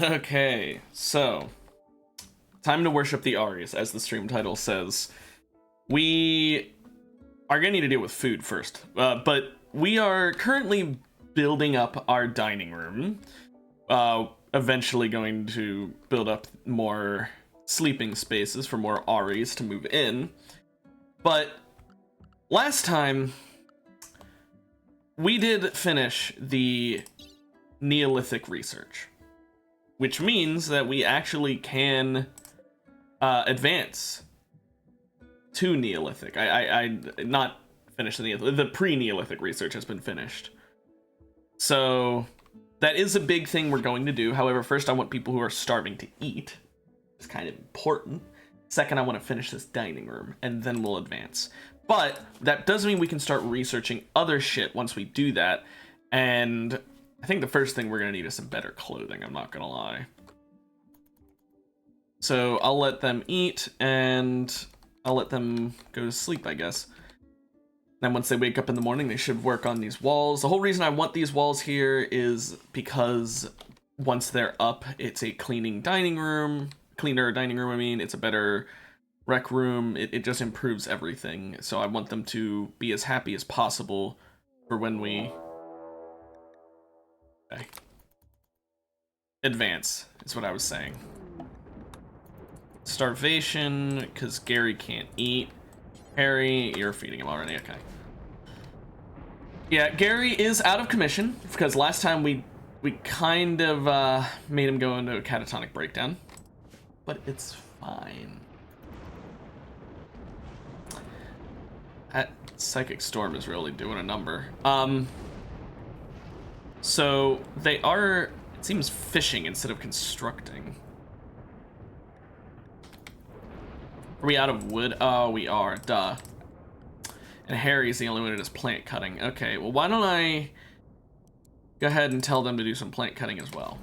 Okay, so time to worship the Aries, as the stream title says. We are gonna need to deal with food first, but we are currently building up our dining room. Eventually going to build up more sleeping spaces for more Aries to move in. But last time, we did finish the Neolithic research, which means that we actually can advance to Neolithic. I not finished the pre-Neolithic research has been finished. So that is a big thing we're going to do. However, first I want people who are starving to eat. It's kind of important. Second, I want to finish this dining room, and then we'll advance. But that does mean we can start researching other shit once we do that. And I think the first thing we're going to need is some better clothing, I'm not going to lie. So I'll let them eat, and I'll let them go to sleep, I guess. Then once they wake up in the morning, they should work on these walls. The whole reason I want these walls here is because once they're up, it's a cleaner dining room, I mean. It's a better rec room. It just improves everything. So I want them to be as happy as possible for when we... Okay. Advance, is what I was saying. Starvation, because Gary can't eat. Harry, you're feeding him already, okay. Yeah, Gary is out of commission, because last time we kind of made him go into a catatonic breakdown. But it's fine. That Psychic Storm is really doing a number. So they are, it seems, fishing instead of constructing. Are we out of wood? Oh, we are. Duh. And Harry's the only one that does plant cutting. Okay, well, why don't I go ahead and tell them to do some plant cutting as well.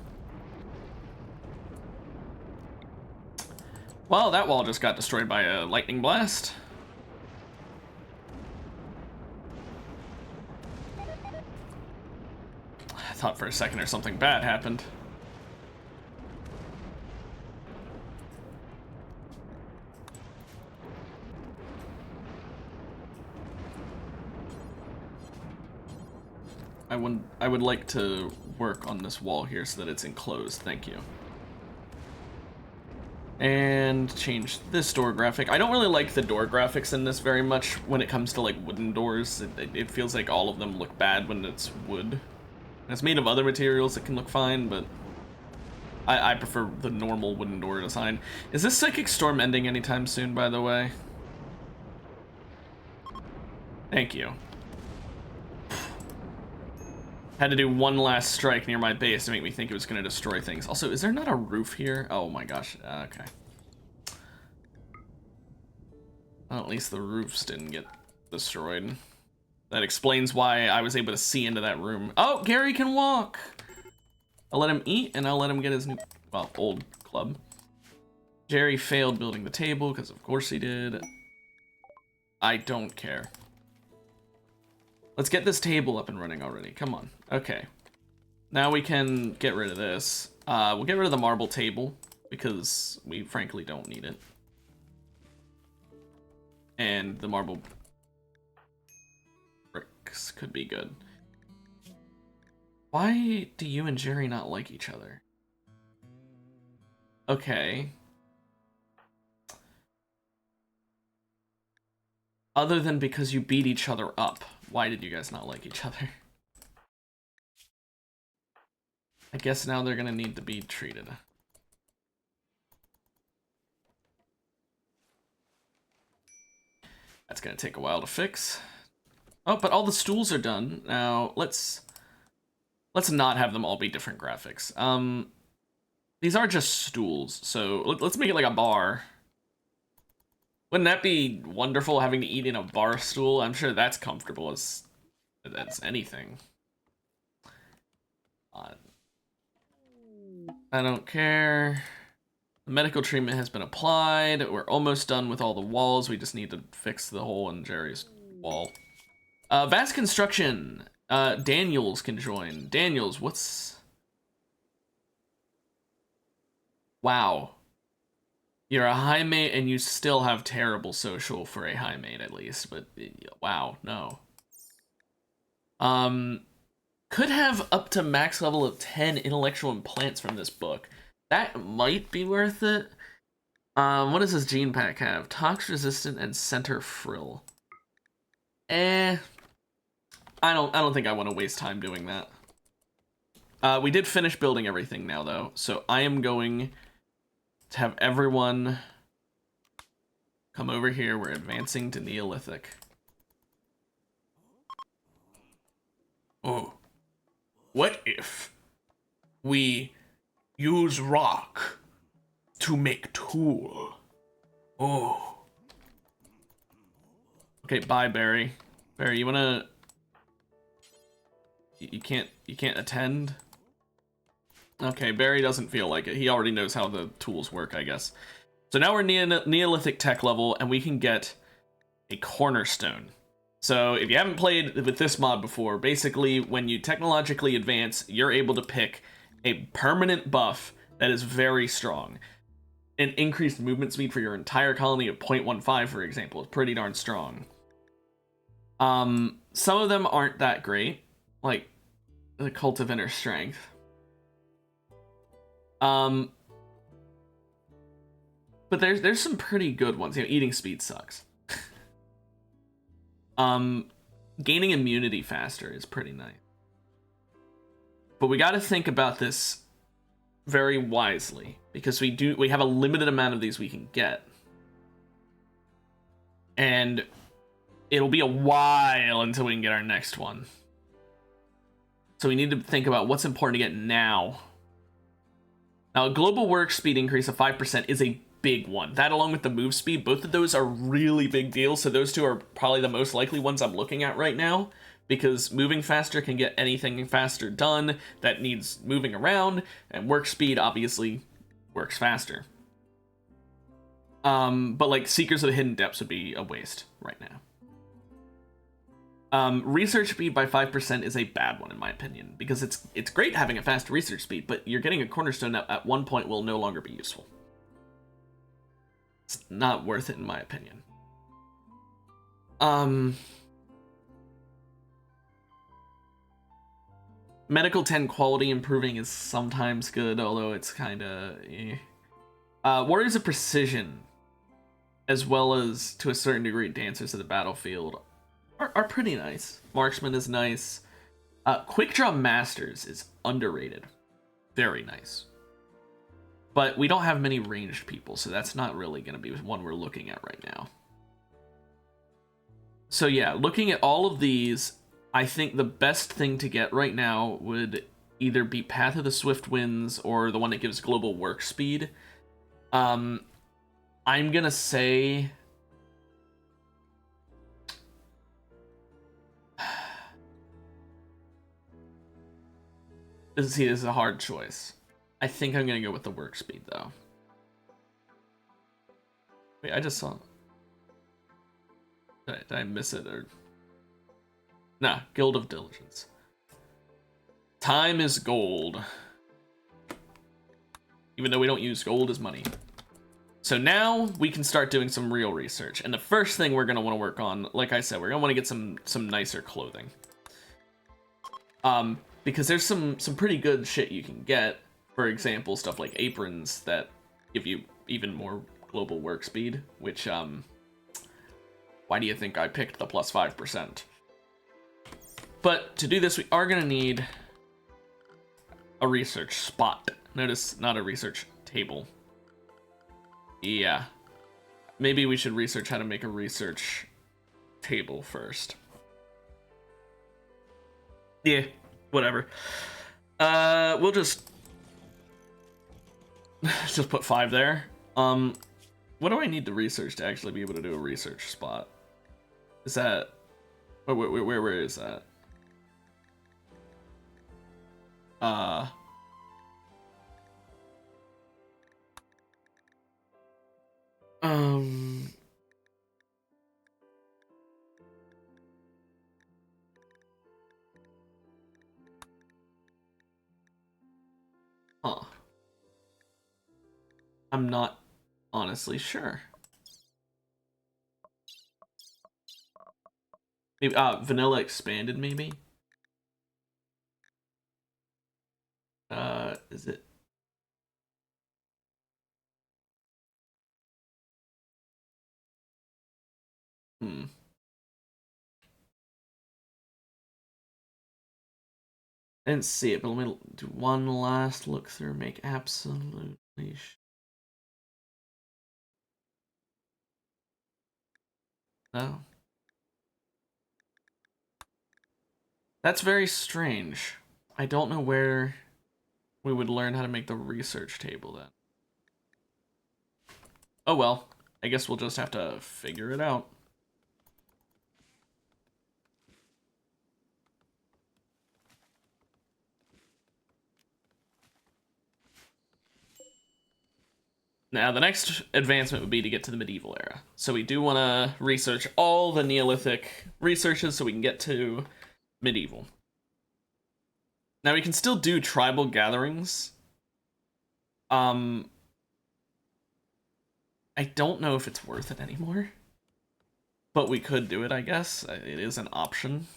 Well, that wall just got destroyed by a lightning blast. I thought for a second there something bad happened. I would like to work on this wall here so that it's enclosed. Thank you. And change this door graphic. I don't really like the door graphics in this very much when it comes to like wooden doors. It feels like all of them look bad when it's wood. And it's made of other materials that can look fine, but I prefer the normal wooden door design. Is this Psychic Storm ending anytime soon, by the way? Thank you. Had to do one last strike near my base to make me think it was going to destroy things. Also, is there not a roof here? Oh my gosh. Okay. Well, at least the roofs didn't get destroyed. That explains why I was able to see into that room. Oh, Gary can walk! I'll let him eat, and I'll let him get his new, well, old club. Jerry failed building the table, because of course he did. I don't care. Let's get this table up and running already. Come on. Okay. Now we can get rid of this. We'll get rid of the marble table because we frankly don't need it. And the marble bricks could be good. Why do you and Jerry not like each other? Okay. Other than because you beat each other up. Why did you guys not like each other? I guess now they're gonna need to be treated. That's gonna take a while to fix. Oh, but all the stools are done. Now, let's not have them all be different graphics. These are just stools, so let's make it like a bar. Wouldn't that be wonderful, having to eat in a bar stool? I'm sure that's comfortable as anything. I don't care. The medical treatment has been applied. We're almost done with all the walls. We just need to fix the hole in Jerry's wall. Vast construction. Daniels can join. Daniels, what's... Wow. You're a high mate and you still have terrible social for a high mate at least, but wow, no. Could have up to max level of 10 intellectual implants from this book. That might be worth it. What does this gene pack have? Tox resistant and center frill. I don't think I want to waste time doing that. We did finish building everything now though, so I am going to have everyone come over here. We're advancing to Neolithic. Oh. What if we use rock to make tool? Oh. Okay, bye, Barry. Barry, you wanna... You can't attend? Okay, Barry doesn't feel like it. He already knows how the tools work, I guess. So now we're Neolithic tech level, and we can get a cornerstone. So if you haven't played with this mod before, basically when you technologically advance, you're able to pick a permanent buff that is very strong. An increased movement speed for your entire colony of 0.15, for example, is pretty darn strong. Some of them aren't that great, like the Cult of Inner Strength. But there's some pretty good ones. You know, eating speed sucks. Gaining immunity faster is pretty nice. But we got to think about this very wisely, because we have a limited amount of these we can get. And it'll be a while until we can get our next one. So we need to think about what's important to get now. Now, a global work speed increase of 5% is a big one. That, along with the move speed, both of those are really big deals. So those two are probably the most likely ones I'm looking at right now, because moving faster can get anything faster done that needs moving around, and work speed obviously works faster. But like Seekers of the Hidden Depths would be a waste right now. Research speed by 5% is a bad one in my opinion, because it's great having a fast research speed, but you're getting a cornerstone that at one point will no longer be useful. It's not worth it in my opinion. Medical 10 quality improving is sometimes good, although it's kind of Warriors of Precision, as well as to a certain degree Dancers of the Battlefield, are pretty nice. Marksman is nice. Quick Draw Masters is underrated. Very nice. But we don't have many ranged people, so that's not really going to be one we're looking at right now. So yeah, looking at all of these, I think the best thing to get right now would either be Path of the Swift Winds or the one that gives global work speed. I'm going to say... this is a hard choice. I think I'm going to go with the work speed, though. Wait, I just saw... Did I miss it? Or... Nah, Guild of Diligence. Time is gold. Even though we don't use gold as money. So now we can start doing some real research. And the first thing we're going to want to work on, like I said, we're going to want to get some nicer clothing. Because there's some pretty good shit you can get. For example, stuff like aprons that give you even more global work speed, which, why do you think I picked the plus 5%? But to do this, we are going to need a research spot. Notice, not a research table. Yeah. Maybe we should research how to make a research table first. Yeah, whatever. We'll just put 5 there. What do I need to research to actually be able to do a research spot? Is that... Where is that? Huh. I'm not honestly sure. Maybe vanilla expanded, maybe? Is it? Hmm. I didn't see it, but let me do one last look through, make absolutely sure. No. That's very strange. I don't know where we would learn how to make the research table then. Oh well, I guess we'll just have to figure it out. Now, the next advancement would be to get to the medieval era. So we do want to research all the Neolithic researches so we can get to medieval. Now, we can still do tribal gatherings. I don't know if it's worth it anymore. But we could do it, I guess. It is an option.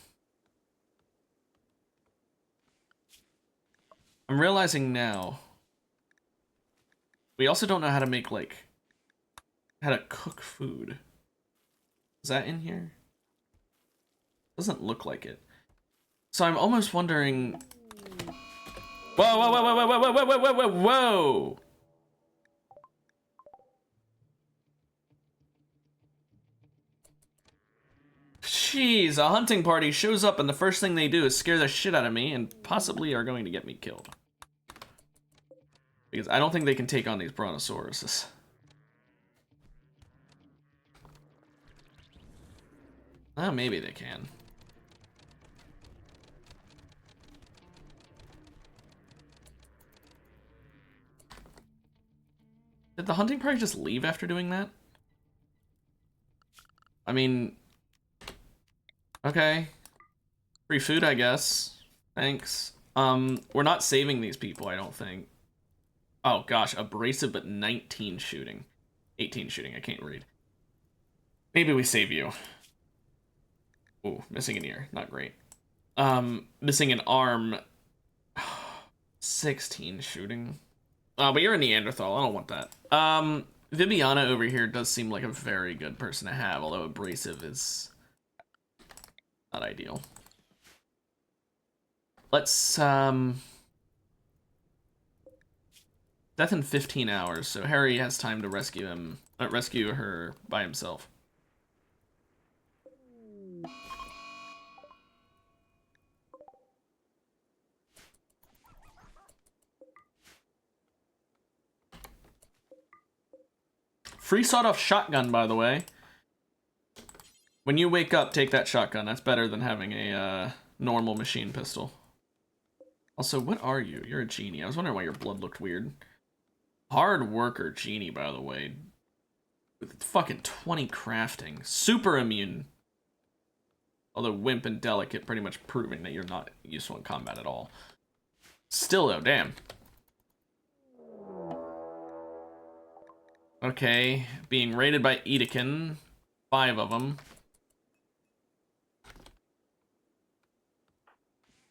I'm realizing now. We also don't know how to make, like, how to cook food. Is that in here? Doesn't look like it. So I'm almost wondering. Whoa, whoa, whoa, whoa, whoa, whoa, whoa, whoa, whoa, whoa! Jeez, a hunting party shows up and the first thing they do is scare the shit out of me and possibly are going to get me killed. Because I don't think they can take on these brontosauruses. Oh, maybe they can. Did the hunting party just leave after doing that? I mean... Okay. Free food, I guess. Thanks. We're not saving these people, I don't think. Oh gosh, abrasive but 19 shooting. 18 shooting, I can't read. Maybe we save you. Ooh, missing an ear, not great. Missing an arm. 16 shooting. Oh, but you're a Neanderthal, I don't want that. Viviana over here does seem like a very good person to have, although abrasive is not ideal. Let's, death in 15 hours, so Harry has time to rescue him, rescue her by himself. Free sawed-off shotgun, by the way. When you wake up, take that shotgun. That's better than having a normal machine pistol. Also, what are you? You're a genie. I was wondering why your blood looked weird. Hard worker genie, by the way. With fucking 20 crafting. Super immune. Although wimp and delicate, pretty much proving that you're not useful in combat at all. Still though, damn. Okay, being raided by Edekin. 5 of them.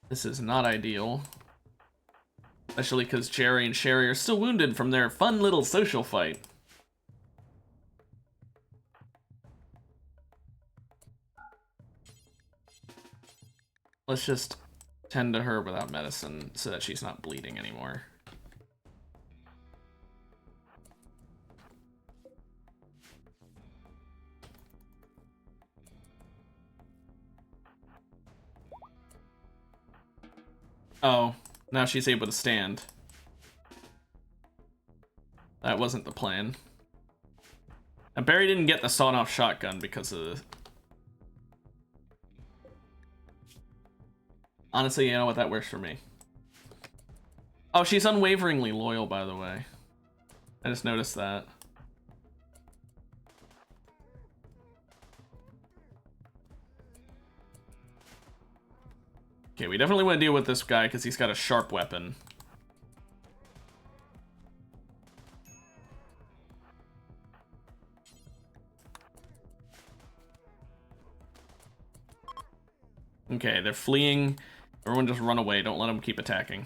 This is not ideal. Especially because Jerry and Sherry are still wounded from their fun little social fight. Let's just tend to her without medicine so that she's not bleeding anymore. Oh, now she's able to stand. That wasn't the plan. And Barry didn't get the sawed-off shotgun because of the... Honestly, you know what? That works for me. Oh, she's unwaveringly loyal, by the way. I just noticed that. Okay, we definitely want to deal with this guy because he's got a sharp weapon. Okay, they're fleeing. Everyone just run away. Don't let them keep attacking.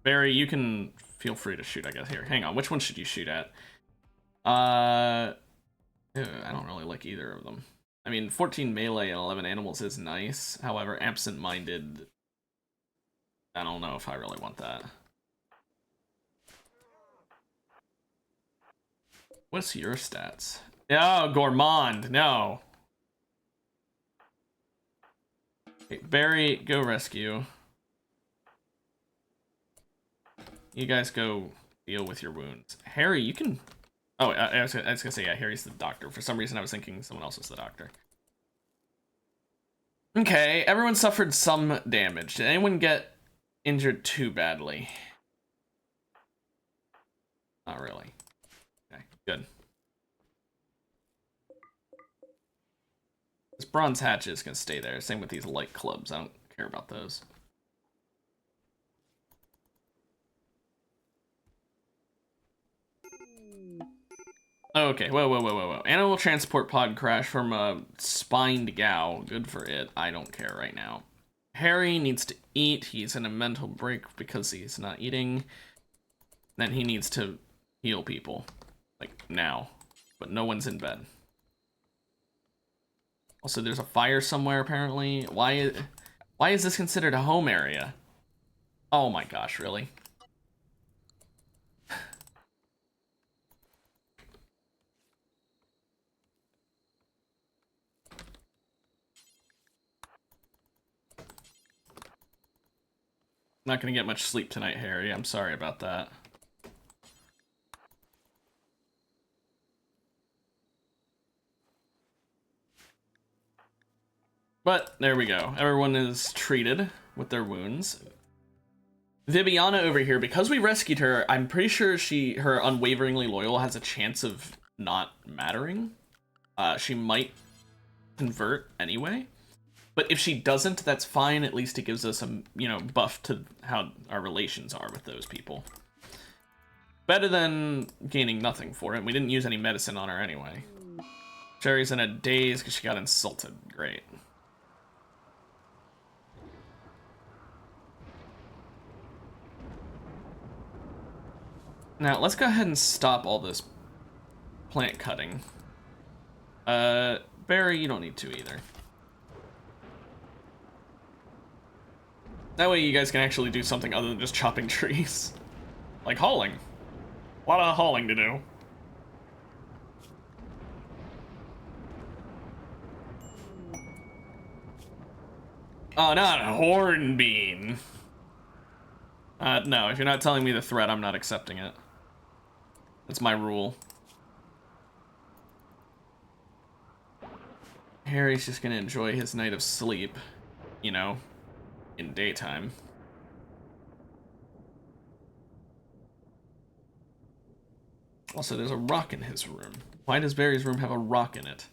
Barry, you can feel free to shoot, I guess. Here, hang on. Which one should you shoot at? I don't really like either of them. I mean, 14 melee and 11 animals is nice. However, absent-minded, I don't know if I really want that. What's your stats? Oh, Gourmand, no. Okay, Barry, go rescue. You guys go deal with your wounds. Harry, you can... Oh, I was gonna say, yeah, Harry's the doctor. For some reason, I was thinking someone else was the doctor. Okay, everyone suffered some damage. Did anyone get injured too badly? Not really. Okay, good. This bronze hatchet is gonna stay there. Same with these light clubs. I don't care about those. Okay, whoa. Animal transport pod crash from a spined gal. Good for it. I don't care right now. Harry needs to eat. He's in a mental break because he's not eating. Then he needs to heal people. Like, now. But no one's in bed. Also, there's a fire somewhere, apparently. Why is this considered a home area? Oh my gosh, really? Not gonna get much sleep tonight, Harry. I'm sorry about that. But there we go. Everyone is treated with their wounds. Viviana over here, because we rescued her, I'm pretty sure her unwaveringly loyal has a chance of not mattering. She might convert anyway. But if she doesn't, that's fine. At least it gives us a, buff to how our relations are with those people. Better than gaining nothing for it. We didn't use any medicine on her anyway. Sherry's in a daze because she got insulted. Great. Now, let's go ahead and stop all this plant cutting. Barry, you don't need to either. That way you guys can actually do something other than just chopping trees. Like hauling. A lot of hauling to do. Oh, not a hornbeam. No, if you're not telling me the threat, I'm not accepting it. That's my rule. Harry's just gonna enjoy his night of sleep, in daytime. Also, there's a rock in his room. Why does Barry's room have a rock in it?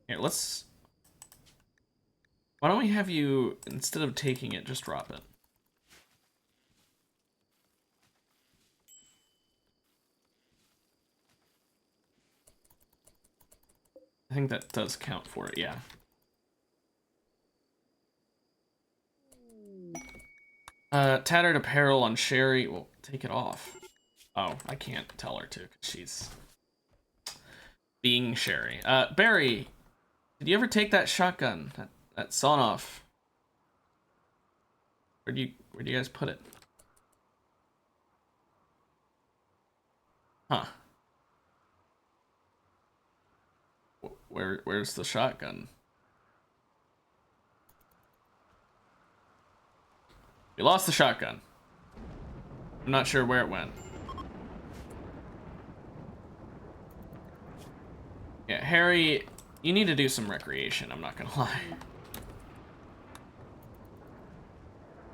Here, why don't we have you, instead of taking it, just drop it? I think that does count for it, yeah. Tattered apparel on Sherry. Well, take it off. Oh, I can't tell her to, because she's being Sherry. Barry, did you ever take that shotgun? That sawn off? Where'd you guys put it? Huh. Where's the shotgun? We lost the shotgun. I'm not sure where it went. Yeah, Harry, you need to do some recreation, I'm not gonna lie.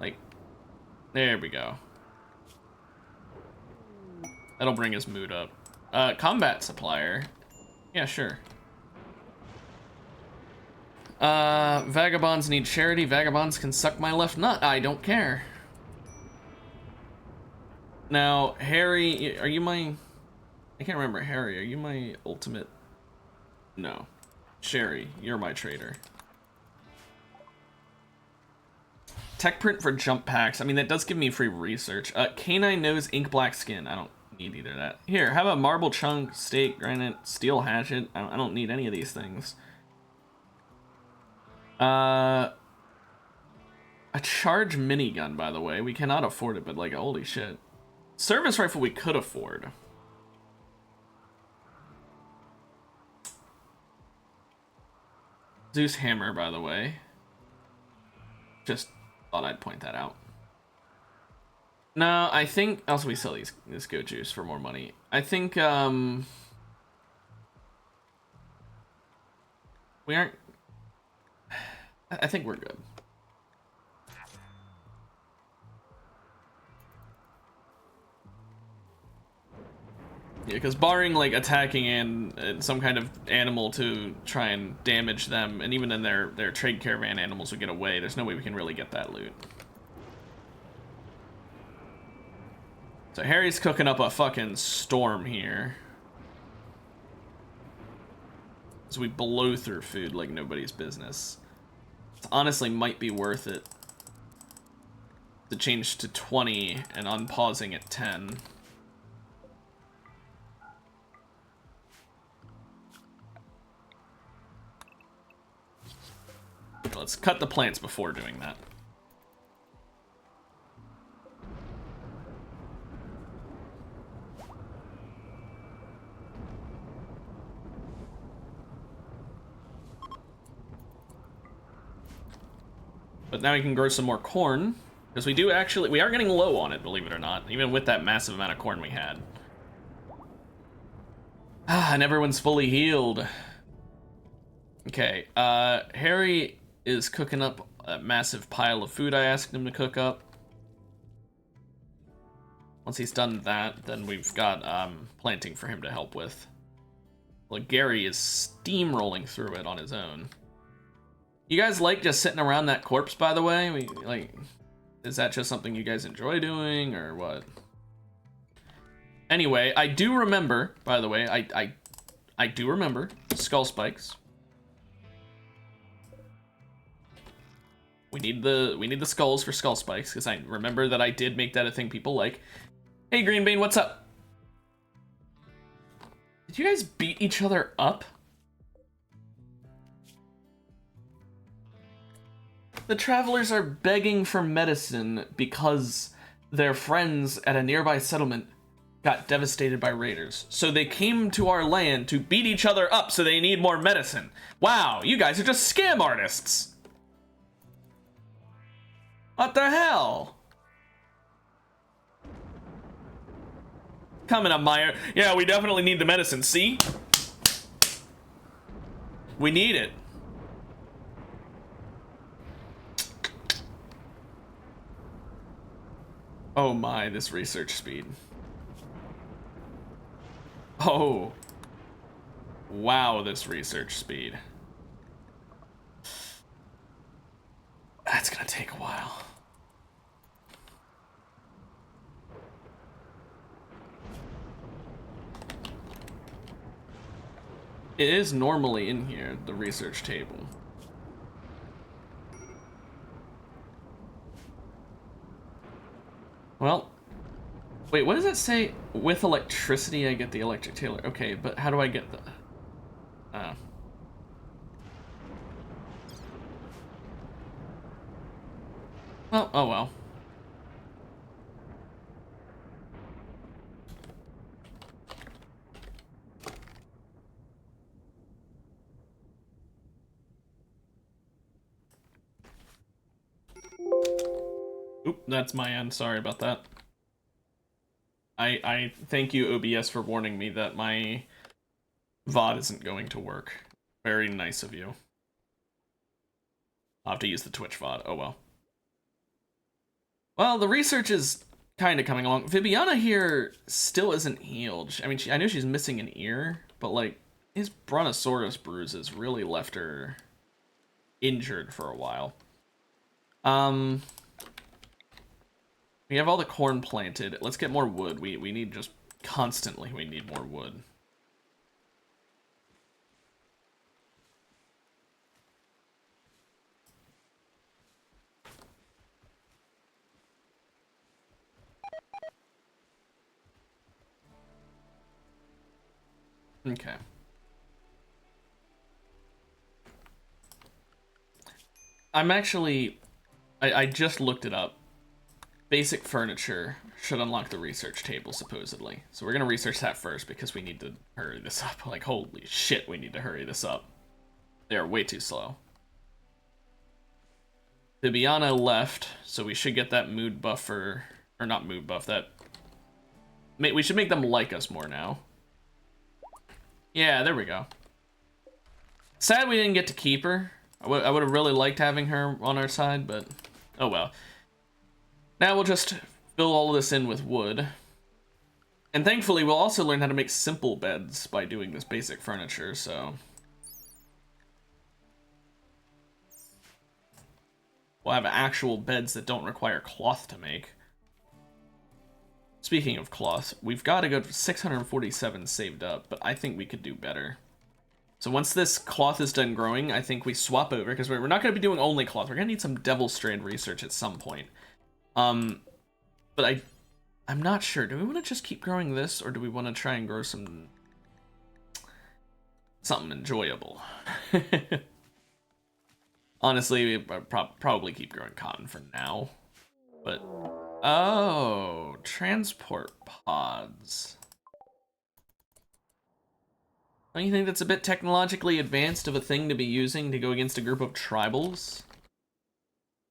Like, there we go. That'll bring his mood up. Combat supplier. Yeah, sure. Vagabonds need charity. Vagabonds can suck my left nut. I don't care. Now, Harry, are you my... I can't remember. Harry, are you my ultimate... No. Sherry, you're my trader. Tech print for jump packs. I mean, that does give me free research. Canine nose, ink black skin. I don't need either of that. Here, have a marble chunk, steak, granite, steel hatchet. I don't need any of these things. A charge minigun, by the way. We cannot afford it, but like, holy shit. Service rifle we could afford. Zeus hammer, by the way. Just thought I'd point that out. No, I think... Also, we sell this goat juice for more money. I think, we aren't... I think we're good. Yeah, because barring, like, attacking and some kind of animal to try and damage them, and even in their trade caravan animals would get away, there's no way we can really get that loot. So Harry's cooking up a fucking storm here. As we blow through food like nobody's business. It honestly might be worth it to change to 20 and unpausing at 10. Let's cut the plants before doing that. But now we can grow some more corn, because we are getting low on it, believe it or not, even with that massive amount of corn we had. And everyone's fully healed. Okay, Harry is cooking up a massive pile of food I asked him to cook up. Once he's done that, then we've got planting for him to help with. Well, Gary is steamrolling through it on his own. You guys like just sitting around that corpse, by the way? Is that just something you guys enjoy doing, or what? Anyway, I do remember, by the way, I do remember skull spikes. We need the skulls for skull spikes, because I remember that I did make that a thing people like. Hey, Greenbean, what's up? Did you guys beat each other up? The travelers are begging for medicine because their friends at a nearby settlement got devastated by raiders. So they came to our land to beat each other up so they need more medicine. Wow, you guys are just scam artists. What the hell? Coming up, Meyer. Yeah, we definitely need the medicine, see? We need it. Oh my, this research speed. Oh. Wow, this research speed. That's gonna take a while. It is normally in here, the research table. Well, wait, what does it say? With electricity, I get the electric tailor. Okay, but how do I get the... Well, oh well. Oop, that's my end. Sorry about that. I thank you, OBS, for warning me that my VOD isn't going to work. Very nice of you. I'll have to use the Twitch VOD. Oh well. Well, the research is kind of coming along. Viviana here still isn't healed. I mean, I know she's missing an ear, but like his brontosaurus bruises really left her injured for a while. We have all the corn planted. Let's get more wood. We need just constantly, we need more wood. Okay. I'm actually... I just looked it up. Basic furniture should unlock the research table, supposedly. So we're gonna research that first, because we need to hurry this up. Like, holy shit, we need to hurry this up. They are way too slow. Bibiana left, so we should get that mood buffer... Or not mood buff, that... We should make them like us more now. Yeah, there we go. Sad we didn't get to keep her. I would have really liked having her on our side, but oh well. Now we'll just fill all of this in with wood. And thankfully, we'll also learn how to make simple beds by doing this basic furniture, so... We'll have actual beds that don't require cloth to make. Speaking of cloth, we've got to go to 647 saved up, but I think we could do better. So once this cloth is done growing, I think we swap over, because we're not going to be doing only cloth. We're going to need some Devil Strand research at some point. But I'm not sure. Do we want to just keep growing this, or do we want to try and grow something enjoyable? Honestly, we probably keep growing cotton for now. But, oh, transport pods. Don't you think that's a bit technologically advanced of a thing to be using to go against a group of tribals?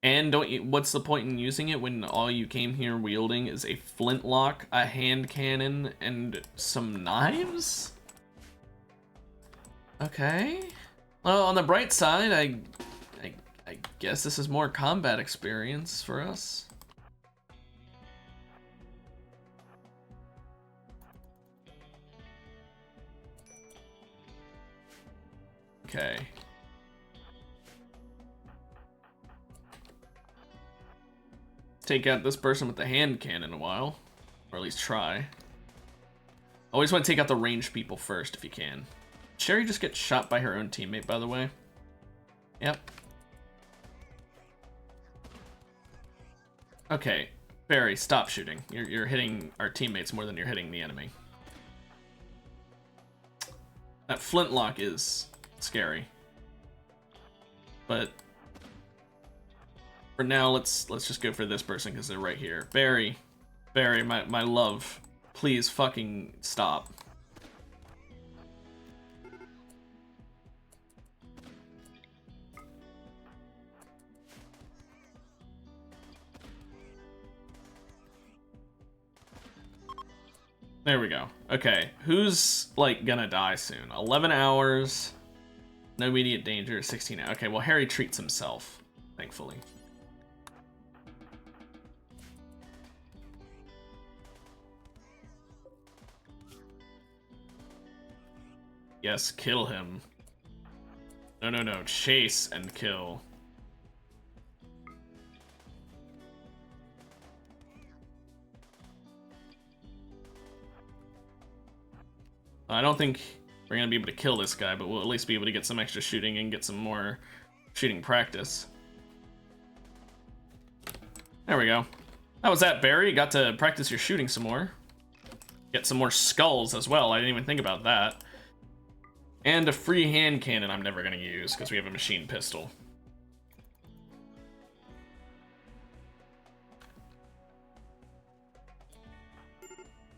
And what's the point in using it when all you came here wielding is a flintlock, a hand cannon, and some knives? Okay. Well, on the bright side, I guess this is more combat experience for us. Okay. Take out this person with the hand cannon a while. Or at least try. Always want to take out the ranged people first if you can. Sherry just gets shot by her own teammate, by the way. Yep. Okay. Barry, stop shooting. You're hitting our teammates more than you're hitting the enemy. That flintlock is scary. But for now, let's just go for this person because they're right here. Barry, my love, please fucking stop. There we go. Okay, who's like gonna die soon? 11 hours, no immediate danger, 16 hours. Okay, well Harry treats himself, thankfully. Yes, kill him. No, chase and kill. I don't think we're gonna be able to kill this guy, but we'll at least be able to get some extra shooting and get some more shooting practice. There we go. How was that, Barry? You got to practice your shooting some more. Get some more skulls as well. I didn't even think about that. And a free hand cannon I'm never gonna use because we have a machine pistol.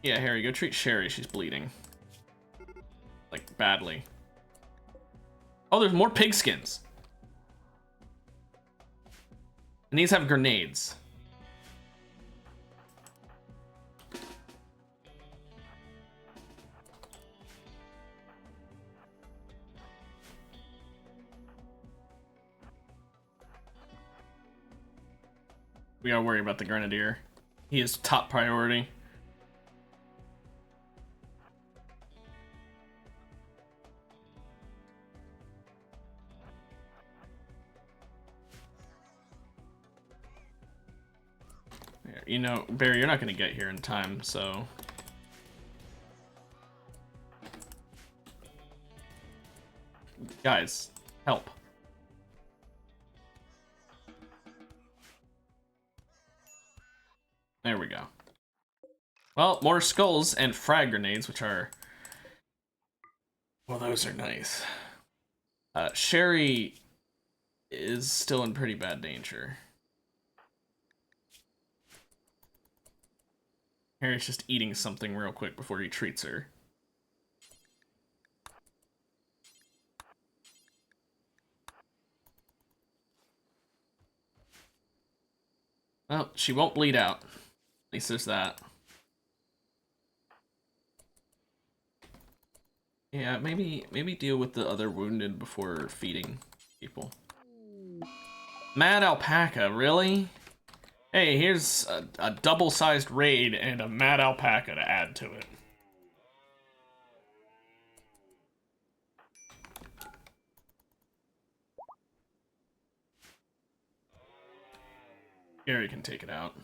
Yeah, Harry, go treat Sherry. She's bleeding. Like, badly. Oh, there's more pigskins. And these have grenades. We gotta worry about the grenadier. He is top priority. you know, Barry, you're not gonna get here in time, so... Guys, help. There we go. Well, more skulls and frag grenades, which are... Well, those are nice. Sherry is still in pretty bad danger. Harry's just eating something real quick before he treats her. Well, she won't bleed out. At least there's that. Yeah, maybe deal with the other wounded before feeding people. Mad alpaca, really? Hey, here's a double-sized raid and a mad alpaca to add to it. Gary can take it out.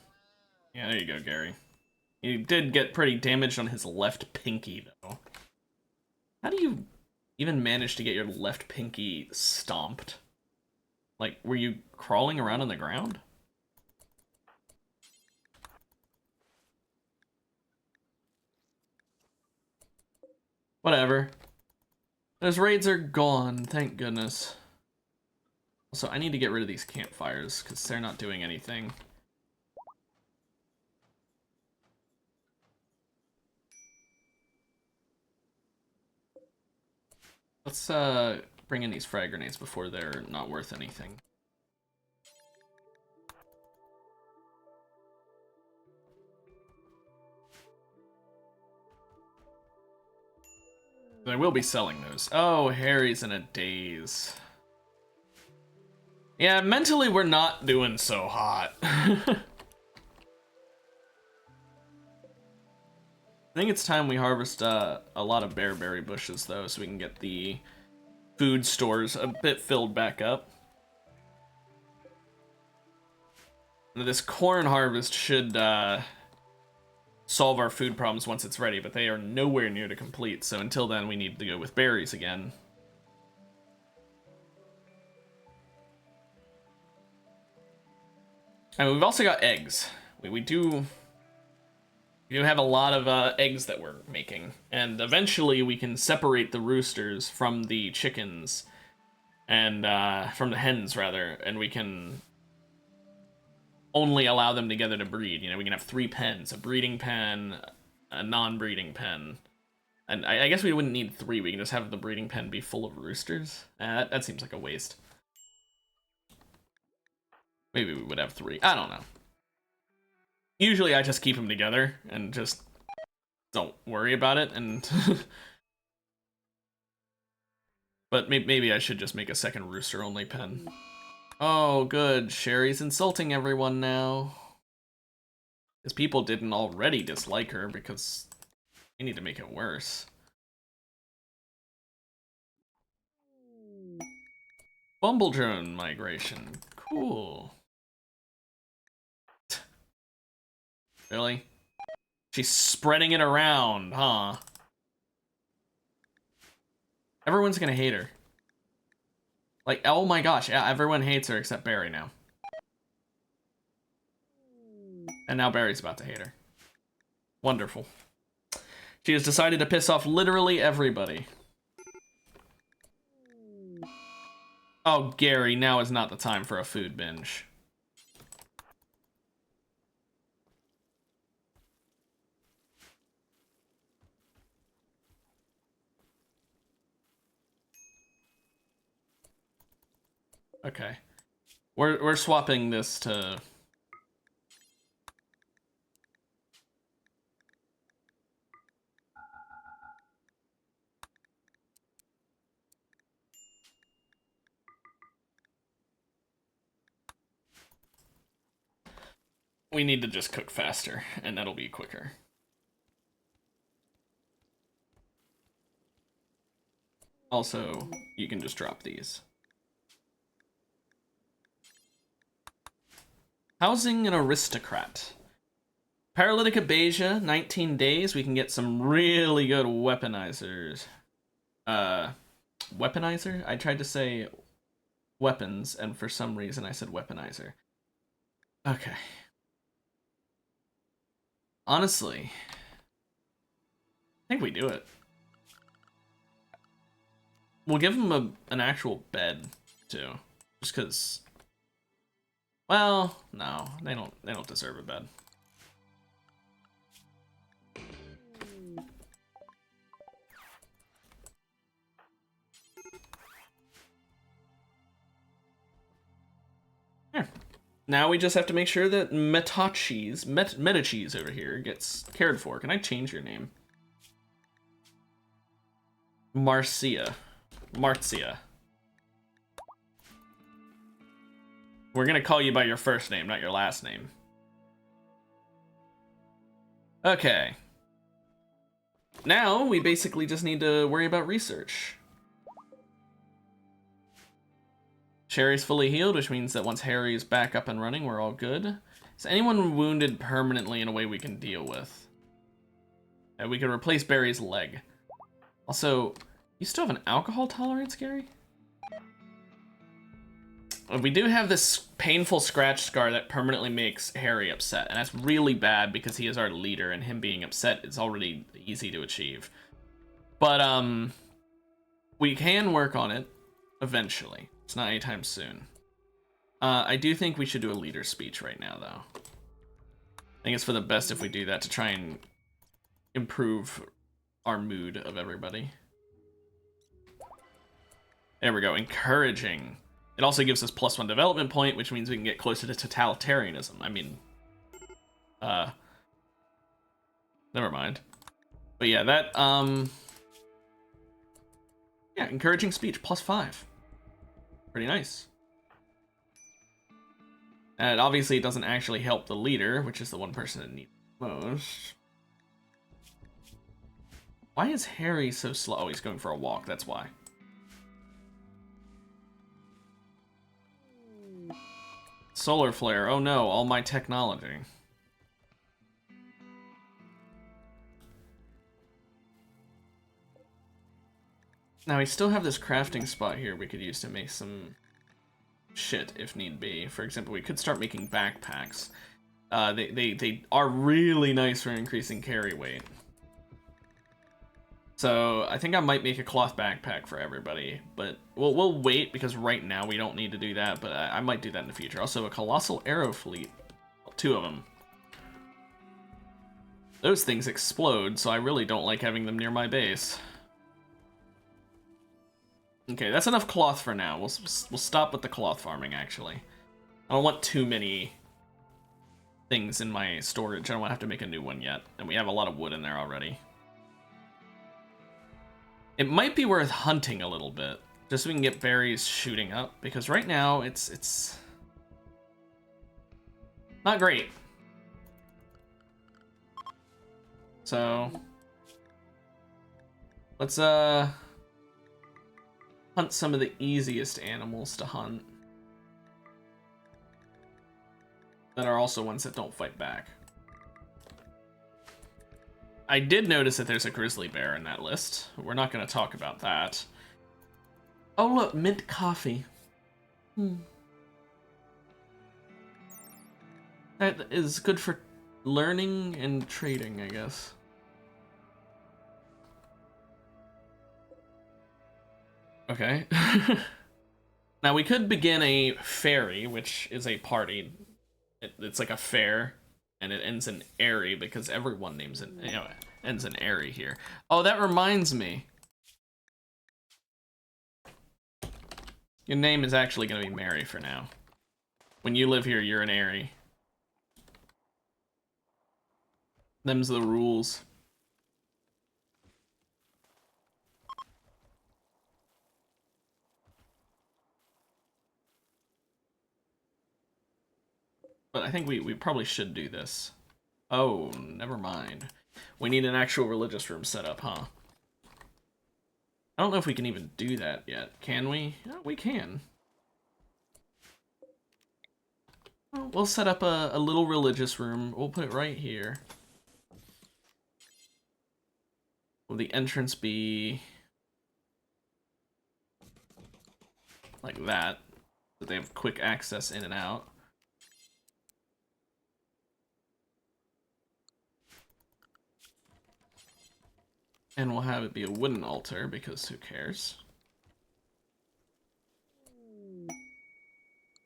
Yeah, there you go, Gary. He did get pretty damaged on his left pinky, though. How do you even manage to get your left pinky stomped? Like, were you crawling around on the ground? Whatever. Those raids are gone, thank goodness. Also, I need to get rid of these campfires, because they're not doing anything. Let's bring in these frag grenades before they're not worth anything. I will be selling those. Oh, Harry's in a daze. Yeah, mentally we're not doing so hot. I think it's time we harvest a lot of bearberry bushes, though, so we can get the food stores a bit filled back up. This corn harvest should solve our food problems once it's ready, but they are nowhere near to complete, so until then we need to go with berries again. And we've also got eggs. We do have a lot of eggs that we're making, and eventually we can separate the roosters from the chickens, and from the hens rather, and we can only allow them together to breed. You know, we can have 3 pens: a breeding pen, a non-breeding pen, and I guess we wouldn't need 3. We can just have the breeding pen be full of roosters. That seems like a waste. Maybe we would have 3. I don't know. Usually I just keep them together and just don't worry about it, and but maybe I should just make a second rooster only pen. Oh good, Sherry's insulting everyone now. Because people didn't already dislike her, because we need to make it worse. Bumble drone migration. Cool. Really? She's spreading it around, huh? Everyone's gonna hate her. Like, oh my gosh, yeah, everyone hates her except Barry now. And now Barry's about to hate her. Wonderful. She has decided to piss off literally everybody. Oh, Gary, now is not the time for a food binge. Okay. We're swapping this to... We need to just cook faster, and that'll be quicker. Also, you can just drop these. Housing an aristocrat. Paralytic Abasia, 19 days. We can get some really good weaponizers. Weaponizer? I tried to say weapons, and for some reason I said weaponizer. Okay. Honestly, I think we do it. We'll give them an actual bed too, just because. Well, no, they don't deserve a bed. Here. Now we just have to make sure that Metacheese over here gets cared for. Can I change your name? Marcia. We're gonna call you by your first name, not your last name. Okay. Now we basically just need to worry about research. Sherry's fully healed, which means that once Harry's back up and running, we're all good. Is anyone wounded permanently in a way we can deal with? We can replace Barry's leg. Also, you still have an alcohol tolerance, Gary? We do have this painful scratch scar that permanently makes Harry upset, and that's really bad because he is our leader, and him being upset is already easy to achieve. But, we can work on it eventually. It's not anytime soon. I do think we should do a leader speech right now, though. I think it's for the best if we do that to try and improve our mood of everybody. There we go, encouraging. It also gives us +1 development point, which means we can get closer to totalitarianism. I mean, never mind. But yeah, that, yeah, encouraging speech, +5. Pretty nice. And obviously it doesn't actually help the leader, which is the one person that needs it most. Why is Harry so slow? Oh, he's going for a walk, that's why. Solar flare, oh no, all my technology. Now we still have this crafting spot here we could use to make some shit if need be. For example, we could start making backpacks. They are really nice for increasing carry weight. So I think I might make a cloth backpack for everybody, but we'll wait because right now we don't need to do that, but I might do that in the future. Also, a colossal arrow fleet, 2 of them. Those things explode, so I really don't like having them near my base. Okay, that's enough cloth for now. We'll stop with the cloth farming, actually. I don't want too many things in my storage. I don't want to have to make a new one yet, and we have a lot of wood in there already. It might be worth hunting a little bit, just so we can get berries shooting up, because right now it's not great. So let's hunt some of the easiest animals to hunt that are also ones that don't fight back. I did notice that there's a grizzly bear in that list. We're not going to talk about that. Oh look, mint coffee. That is good for learning and trading, I guess. Okay. Now we could begin a ferry, which is a party. It's like a fair. And it ends in airy because everyone names it, you know, ends in airy here. Oh, that reminds me. Your name is actually going to be Mary for now. When you live here, you're an airy. Them's the rules. But I think we probably should do this. Oh, never mind. We need an actual religious room set up, huh? I don't know if we can even do that yet. Can we? Yeah, we can. We'll set up a little religious room. We'll put it right here. Will the entrance be like that, so they have quick access in and out? And we'll have it be a wooden altar, because who cares?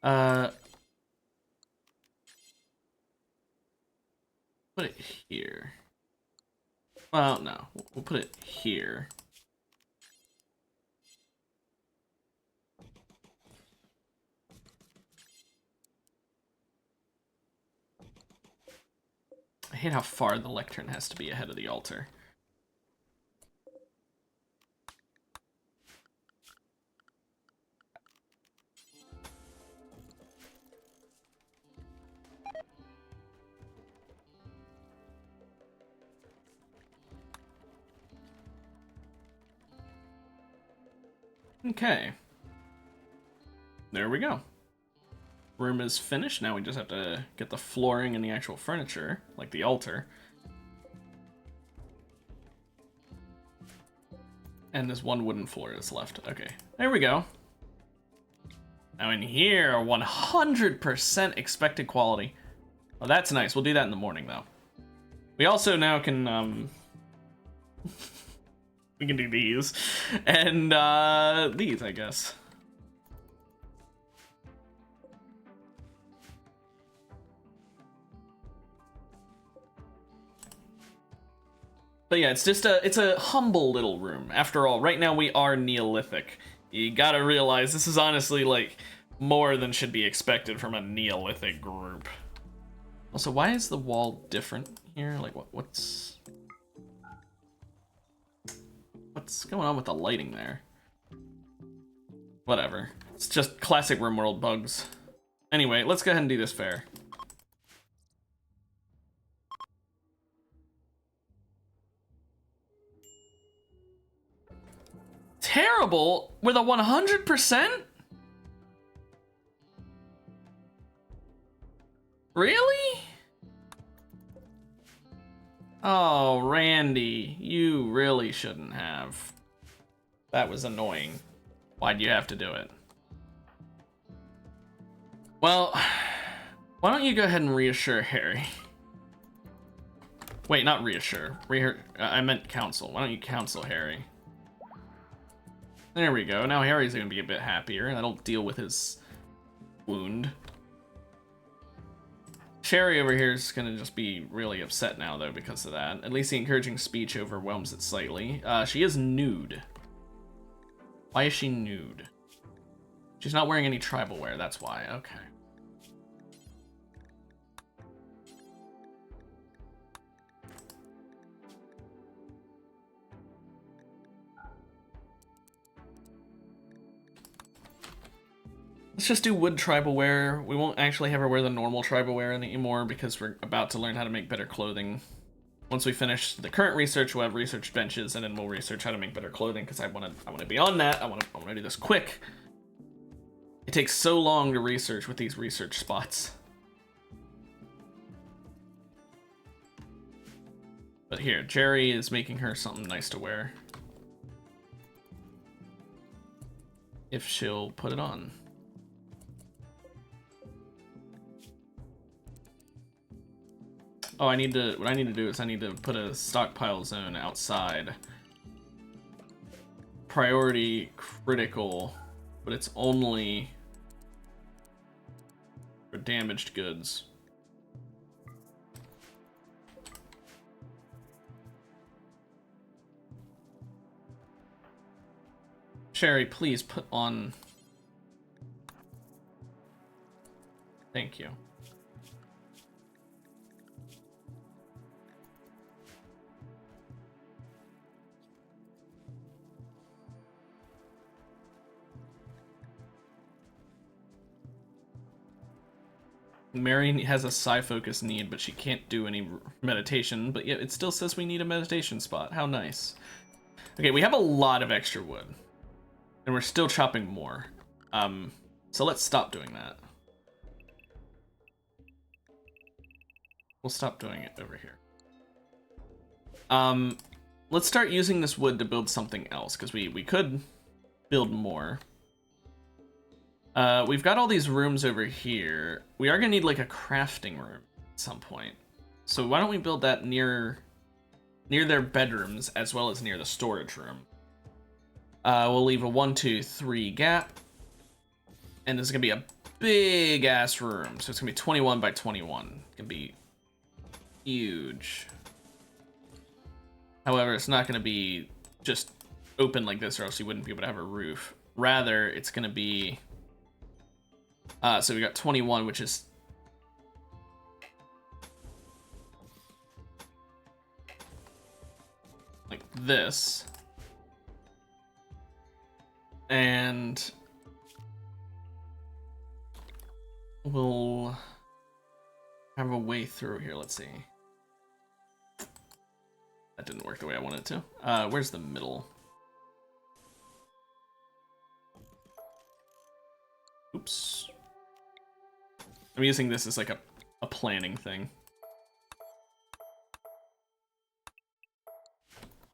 Put it here. Well, no, we'll put it here. I hate how far the lectern has to be ahead of the altar. Okay. There we go. Room is finished. Now we just have to get the flooring and the actual furniture, like the altar. And this one wooden floor is left. Okay, there we go. Now in here, 100% expected quality. Oh, that's nice. We'll do that in the morning, though. We also now can, we can do these. And, these, I guess. But yeah, it's just it's a humble little room. After all, right now we are Neolithic. You gotta realize this is honestly, like, more than should be expected from a Neolithic group. Also, why is the wall different here? Like, what's going on with the lighting there? Whatever. It's just classic Rimworld bugs. Anyway, let's go ahead and do this fair. Terrible with a 100%? Really? Oh, Randy, you really shouldn't have. That was annoying. Why'd you have to do it? Well, why don't you go ahead and reassure Harry? Wait, not reassure. I meant counsel. Why don't you counsel Harry? There we go. Now Harry's gonna be a bit happier. That'll deal with his wound. Sherry over here is gonna just be really upset now, though, because of that. At least the encouraging speech overwhelms it slightly. She is nude. Why is she nude? She's not wearing any tribal wear, that's why. Okay. Let's just do wood tribal wear. We won't actually have her wear the normal tribal wear anymore because we're about to learn how to make better clothing. Once we finish the current research, we'll have research benches, and then we'll research how to make better clothing because I want to be on that. I want to do this quick. It takes so long to research with these research spots. But here, Jerry is making her something nice to wear. If she'll put it on. Oh, what I need to do is I need to put a stockpile zone outside. Priority critical, but it's only for damaged goods. Sherry, please put on. Thank you. Mary has a psi focus need, but she can't do any meditation, but yet it still says we need a meditation spot. How nice. Okay, we have a lot of extra wood, and we're still chopping more. So let's stop doing that. we'll stop doing it over here. Let's start using this wood to build something else, because we could build more. We've got all these rooms over here. We are gonna need like a crafting room at some point. So why don't we build that near their bedrooms as well as near the storage room. We'll leave a 1, 2, 3 gap. And this is gonna be a big ass room. So it's gonna be 21 by 21. It's gonna be huge. However, it's not gonna be just open like this or else you wouldn't be able to have a roof. Rather, it's gonna be, so we got 21, which is like this. And we'll have a way through here. Let's see. That didn't work the way I wanted it to. Where's the middle? Oops. I'm using this as like a planning thing.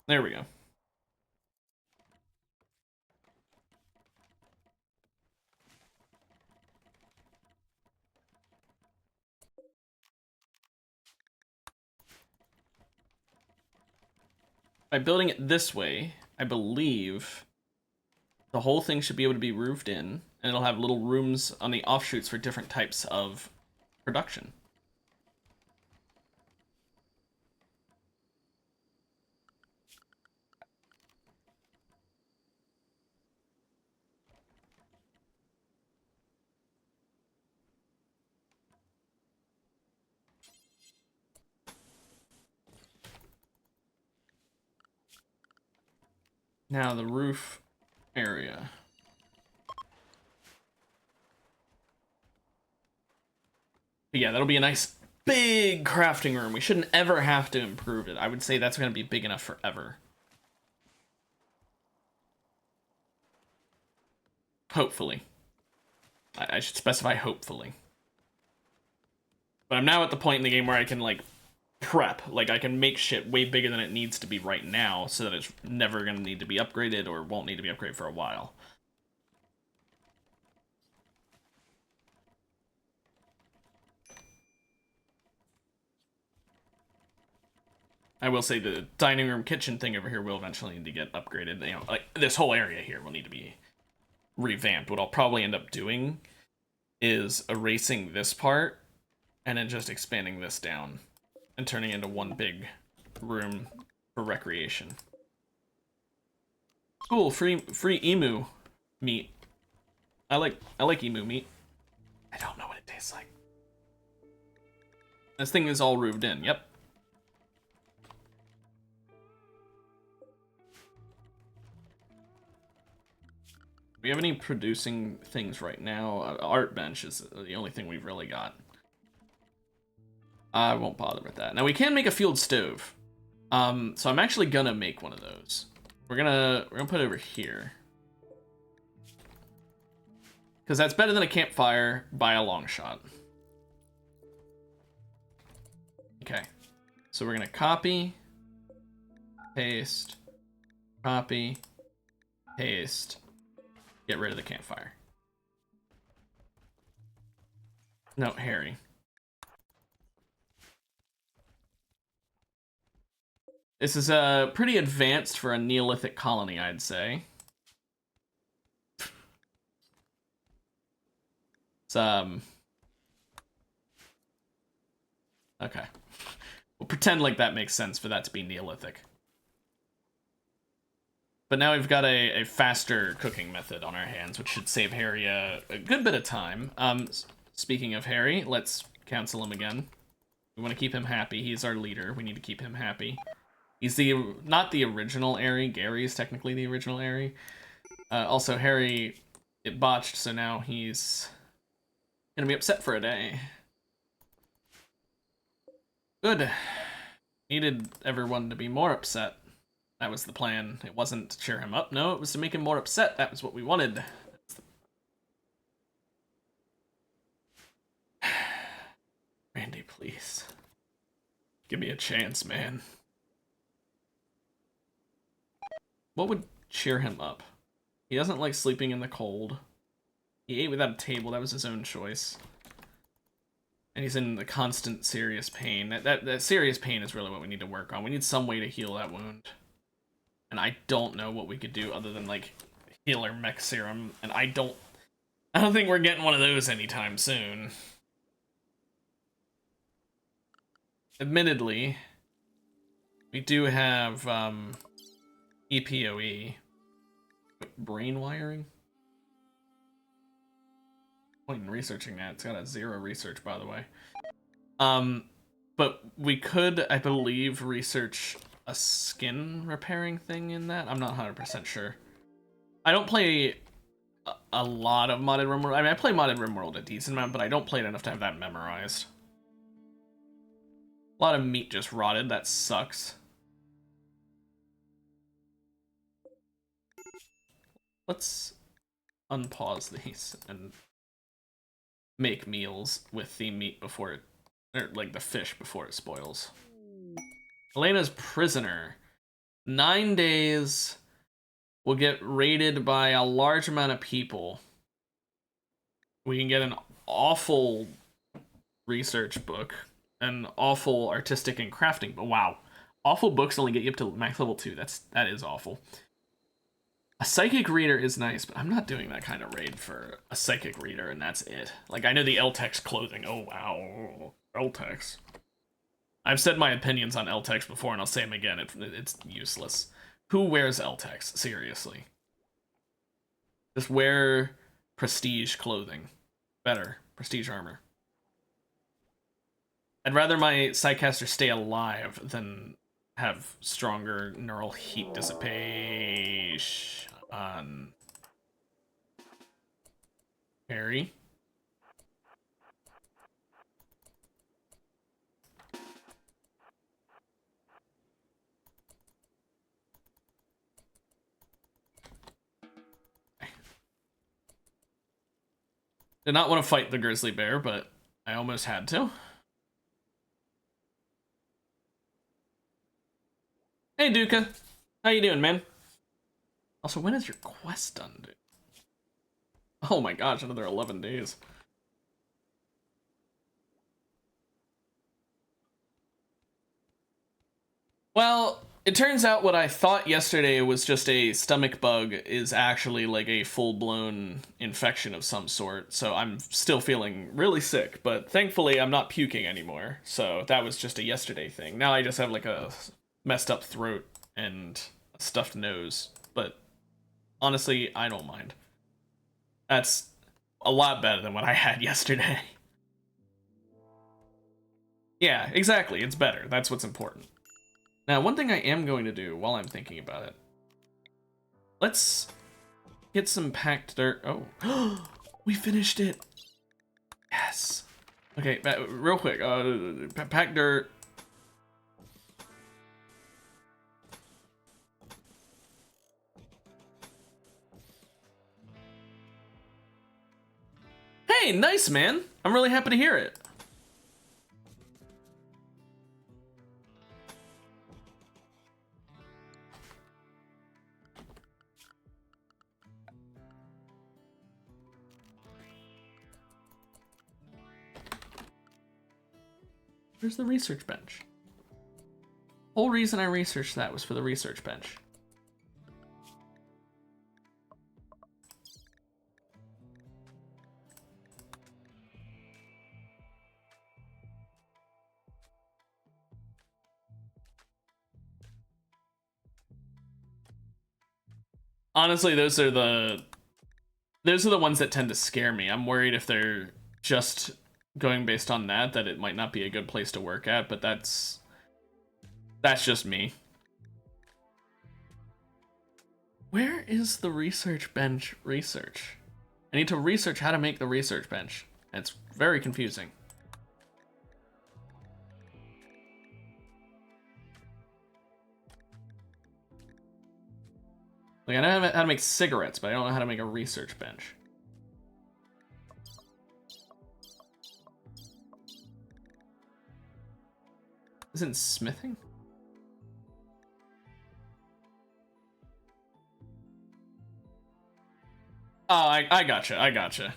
There we go. By building it this way, I believe the whole thing should be able to be roofed in, and it'll have little rooms on the offshoots for different types of production. Now the roof area. But yeah, that'll be a nice big crafting room. We shouldn't ever have to improve it. I would say that's going to be big enough forever. Hopefully. I should specify hopefully. But I'm now at the point in the game where I can, like, prep. Like, I can make shit way bigger than it needs to be right now so that it's never going to need to be upgraded or won't need to be upgraded for a while. I will say the dining room kitchen thing over here will eventually need to get upgraded. You know, like, this whole area here will need to be revamped. What I'll probably end up doing is erasing this part and then just expanding this down and turning it into one big room for recreation. Cool, free emu meat. I like emu meat. I don't know what it tastes like. This thing is all roofed in, yep. Do we have any producing things right now? Art bench is the only thing we've really got. I won't bother with that. Now we can make a fueled stove. So I'm actually gonna make one of those. We're gonna put it over here. Because that's better than a campfire by a long shot. Okay. So we're gonna copy, paste, copy, paste, get rid of the campfire. No, Harry. This is pretty advanced for a Neolithic colony, I'd say. It's, okay. We'll pretend like that makes sense for that to be Neolithic. But now we've got a faster cooking method on our hands, which should save Harry a good bit of time. Speaking of Harry, let's cancel him again. We want to keep him happy. He's our leader. We need to keep him happy. He's not the original Airy. Gary is technically the original Airy. Also, Harry, it botched, so now he's gonna be upset for a day. Good. Needed everyone to be more upset. That was the plan. It wasn't to cheer him up. No, it was to make him more upset. That was what we wanted. Randy, please. Give me a chance, man. What would cheer him up? He doesn't like sleeping in the cold. He ate without a table. That was his own choice. And he's in the constant serious pain. That serious pain is really what we need to work on. We need some way to heal that wound. And I don't know what we could do other than, like, healer mech serum. And I don't think we're getting one of those anytime soon. Admittedly, we do have EPOE. Brain wiring? Point in researching that. It's got a 0 research, by the way. But we could, I believe, research a skin repairing thing in that. I'm not 100% sure. I don't play a lot of modded Rimworld. I mean, I play modded Rimworld a decent amount, but I don't play it enough to have that memorized. A lot of meat just rotted. That sucks. Let's unpause these and make meals with the meat before it, or like the fish before it spoils. Elena's prisoner. 9 days will get raided by a large amount of people. We can get an awful research book, an awful artistic and crafting, but wow. Awful books only get you up to max level 2. That is awful. A psychic reader is nice, but I'm not doing that kind of raid for a psychic reader, and that's it. Like, I know the Eltex clothing. Oh, wow. Eltex. I've said my opinions on Eltex before, and I'll say them again. It's useless. Who wears Eltex? Seriously. Just wear prestige clothing. Better. Prestige armor. I'd rather my Psycaster stay alive than have stronger neural heat dissipation. Harry. Did not want to fight the grizzly bear, but I almost had to. Hey, Duca. How you doing, man? Also, when is your quest done, dude? Oh my gosh, another 11 days. Well, it turns out what I thought yesterday was just a stomach bug is actually like a full-blown infection of some sort, so I'm still feeling really sick, but thankfully I'm not puking anymore, so that was just a yesterday thing. Now I just have like a messed up throat and a stuffed nose, but honestly, I don't mind. That's a lot better than what I had yesterday. Yeah, exactly, it's better. That's what's important. Now, one thing I am going to do while I'm thinking about it, let's get some packed dirt. Oh, we finished it. Yes. Okay, real quick, packed dirt. Hey, nice, man. I'm really happy to hear it. Where's the research bench? Whole reason I researched that was for the research bench. Honestly, those are the ones that tend to scare me. I'm worried if they're just going based on that it might not be a good place to work at, but that's just me. Where is the research bench research? I need to research how to make the research bench. It's very confusing. Like, I know how to make cigarettes, but I don't know how to make a research bench. Isn't smithing? Oh, I gotcha, I gotcha.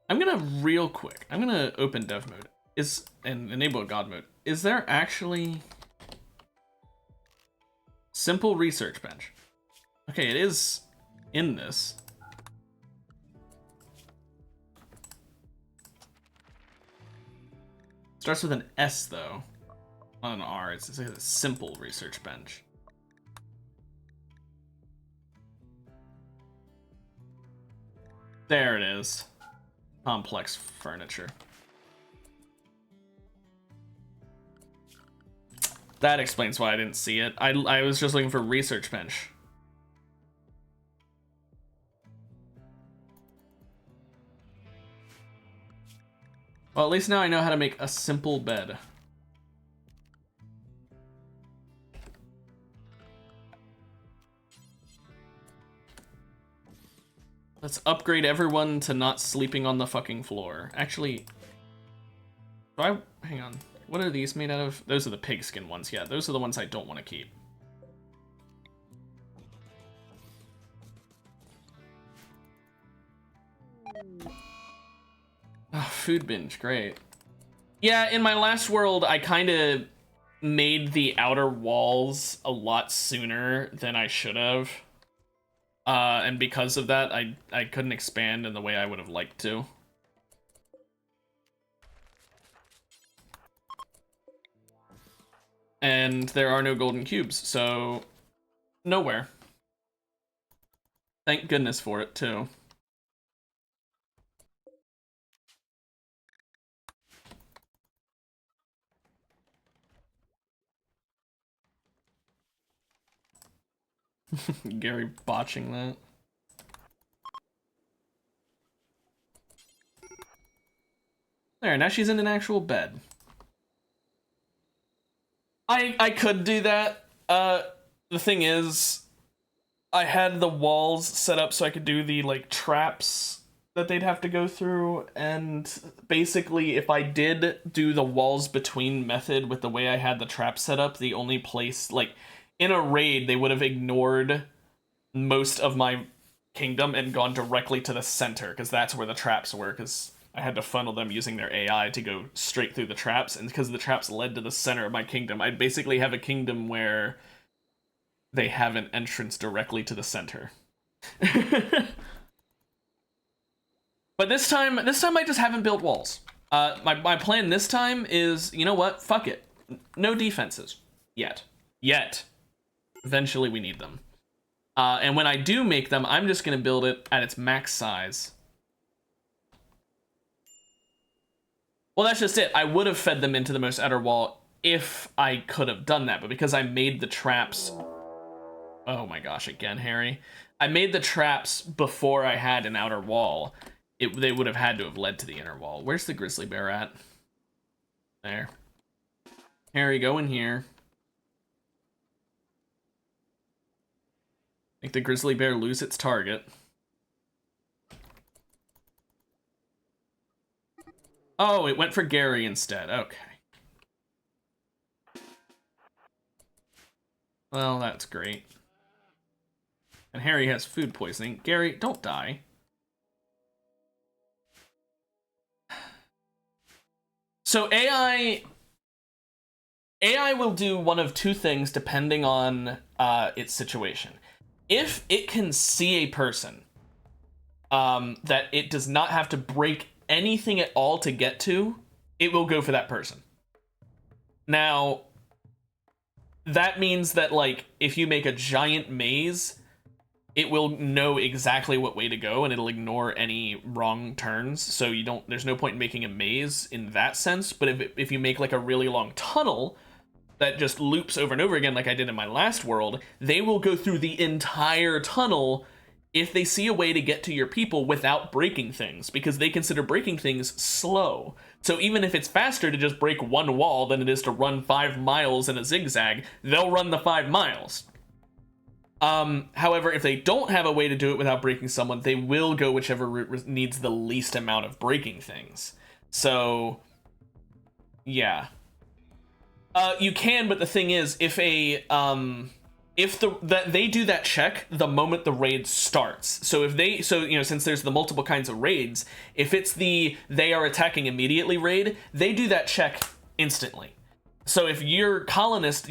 I'm gonna real quick, I'm gonna open dev mode and enable God mode. Is there actually simple research bench? Okay, it is in this. Starts with an S though, not an R. It's like a simple research bench. There it is. Complex furniture. That explains why I didn't see it. I was just looking for research bench. Well, at least now I know how to make a simple bed. Let's upgrade everyone to not sleeping on the fucking floor. Actually, hang on. What are these made out of? Those are the pigskin ones. Yeah, those are the ones I don't want to keep. Oh, food binge, great. Yeah, in my last world, I kind of made the outer walls a lot sooner than I should have. And because of that, I couldn't expand in the way I would have liked to. And there are no golden cubes, so nowhere. Thank goodness for it, too. Gary botching that. There, now she's in an actual bed. I could do that. The thing is, I had the walls set up so I could do the, like, traps that they'd have to go through, and basically, if I did do the walls between method with the way I had the trap set up, the only place, like, in a raid, they would have ignored most of my kingdom and gone directly to the center, because that's where the traps were, because I had to funnel them using their AI to go straight through the traps, and because the traps led to the center of my kingdom, I basically have a kingdom where they have an entrance directly to the center. But this time I just haven't built walls. My plan this time is, you know what? Fuck it. No defenses. Yet. Eventually we need them. And when I do make them, I'm just going to build it at its max size. Well, that's just it. I would have fed them into the most outer wall if I could have done that, but because I made the traps... Oh my gosh, again, Harry. I made the traps before I had an outer wall. They would have had to have led to the inner wall. Where's the grizzly bear at? There. Harry, go in here. Make the grizzly bear lose its target. Oh, it went for Gary instead. Okay. Well, that's great. And Harry has food poisoning. Gary, don't die. So AI will do one of two things depending on its situation. If it can see a person that it does not have to break anything at all to get to, it will go for that person. Now, that means that, like, if you make a giant maze, it will know exactly what way to go and it'll ignore any wrong turns. So there's no point in making a maze in that sense. But if you make like a really long tunnel that just loops over and over again, like I did in my last world, they will go through the entire tunnel if they see a way to get to your people without breaking things, because they consider breaking things slow. So even if it's faster to just break one wall than it is to run 5 miles in a zigzag, they'll run the 5 miles. However, if they don't have a way to do it without breaking someone, they will go whichever route needs the least amount of breaking things. So, yeah. You can, but the thing is, if they do that check the moment the raid starts. So since there's the multiple kinds of raids, if it's the they are attacking immediately raid, they do that check instantly. So if your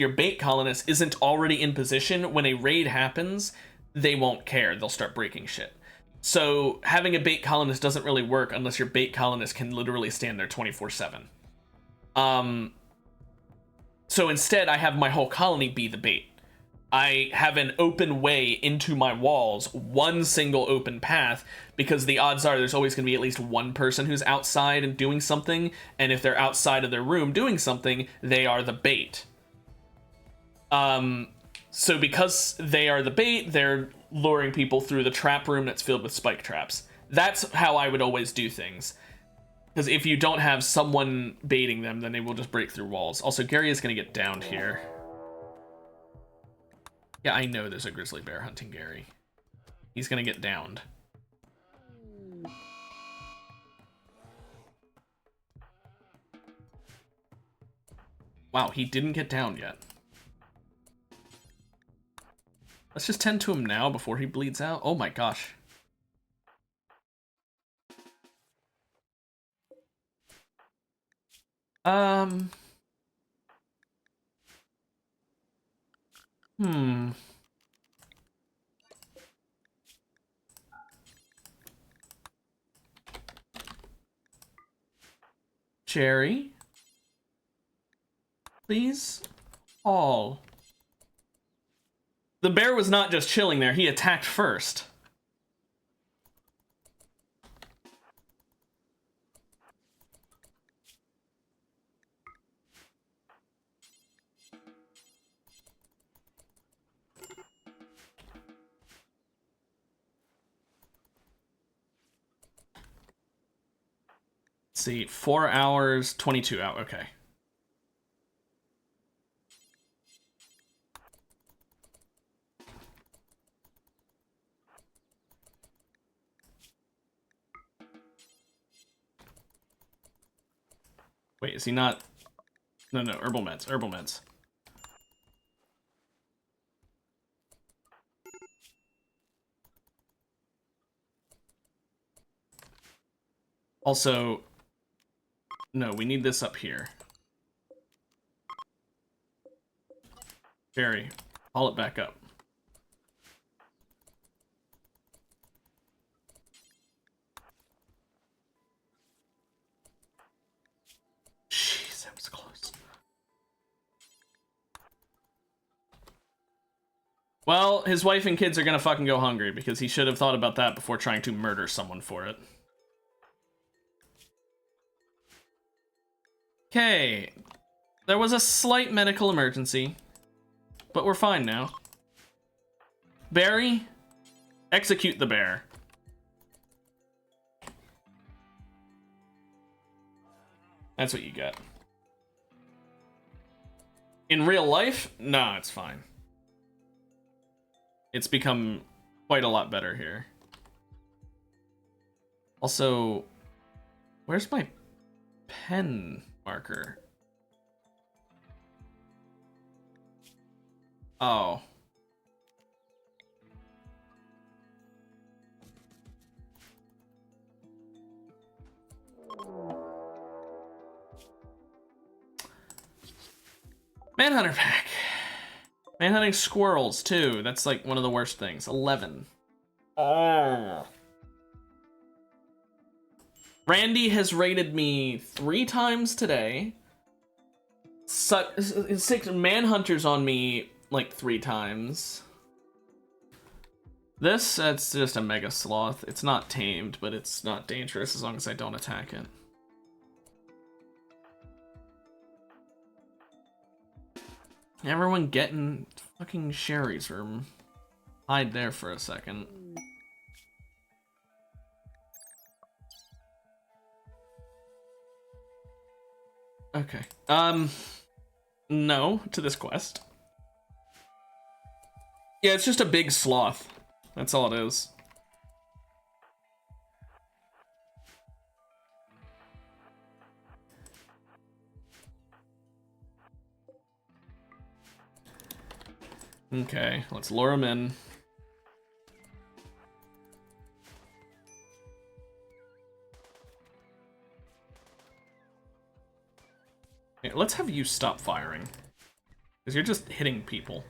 bait colonist isn't already in position when a raid happens, they won't care. They'll start breaking shit. So having a bait colonist doesn't really work unless your bait colonist can literally stand there 24/7. So instead, I have my whole colony be the bait. I have an open way into my walls, one single open path, because the odds are there's always going to be at least one person who's outside and doing something, and if they're outside of their room doing something, they are the bait. So because they are the bait, they're luring people through the trap room that's filled with spike traps. That's how I would always do things. Because if you don't have someone baiting them, then they will just break through walls. Also, Gary is going to get downed here. Yeah, I know there's a grizzly bear hunting Gary. He's going to get downed. Wow, he didn't get downed yet. Let's just tend to him now before he bleeds out. Oh my gosh. Jerry? Please? All. The bear was not just chilling there, he attacked first. Let's see, 4 hours, 22 hours, okay. Wait, is he not? No, herbal meds. Also, no, we need this up here. Jerry, haul it back up. Jeez, that was close. Well, his wife and kids are gonna fucking go hungry because he should have thought about that before trying to murder someone for it. Okay. There was a slight medical emergency, but we're fine now. Barry, execute the bear. That's what you get. In real life, nah, it's fine. It's become quite a lot better here. Also, where's my pen marker? Oh. Manhunter pack. Manhunting squirrels, too. That's like one of the worst things. 11. Oh. Randy has raided me 3 times today. 6 manhunters on me like 3 times. That's just a mega sloth. It's not tamed, but it's not dangerous as long as I don't attack it. Everyone get in fucking Sherry's room. Hide there for a second. Okay. No to this quest. Yeah, it's just a big sloth. That's all it is. Okay, let's lure him in. Okay, let's have you stop firing. Because you're just hitting people.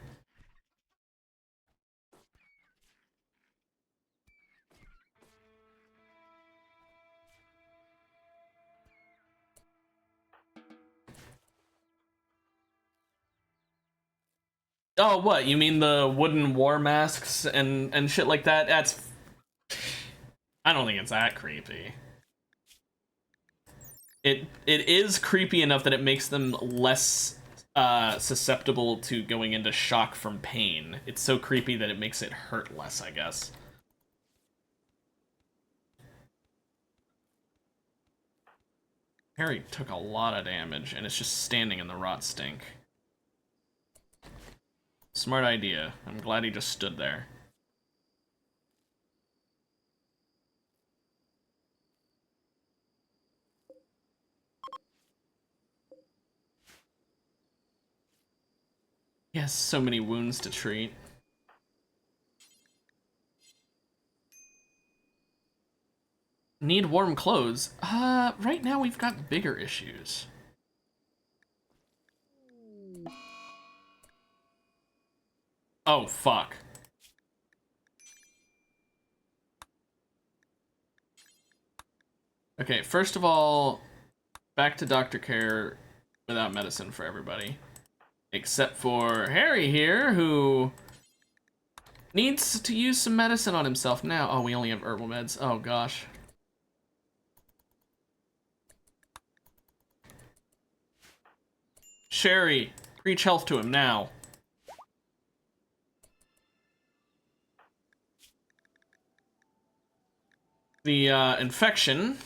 Oh, what? You mean the wooden war masks and shit like that? That's... I don't think it's that creepy. It is creepy enough that it makes them less susceptible to going into shock from pain. It's so creepy that it makes it hurt less, I guess. Harry took a lot of damage, and it's just standing in the rot stink. Smart idea. I'm glad he just stood there. He has so many wounds to treat. Need warm clothes? Right now we've got bigger issues. Oh, fuck. Okay, first of all, back to doctor care without medicine for everybody. Except for Harry here, who needs to use some medicine on himself now. Oh, we only have herbal meds. Oh, gosh. Sherry, preach health to him now. The infection,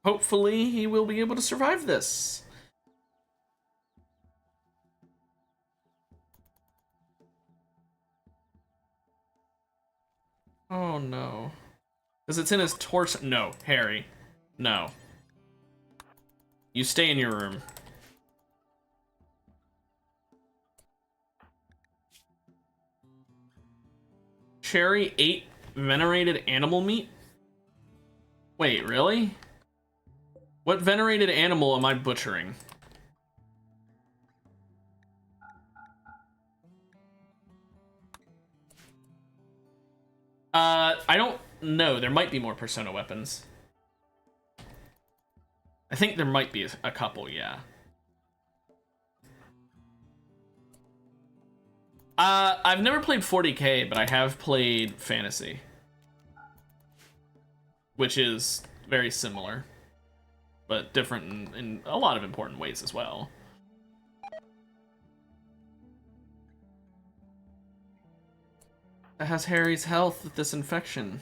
hopefully he will be able to survive this. Oh no. Because it's in his torso. No, Harry. No. You stay in your room. Cherry ate venerated animal meat? Wait, really? What venerated animal am I butchering? I don't know. There might be more Persona weapons. I think there might be a couple, yeah. I've never played 40K, but I have played Fantasy. Which is very similar, but different in a lot of important ways as well. That has Harry's health with this infection.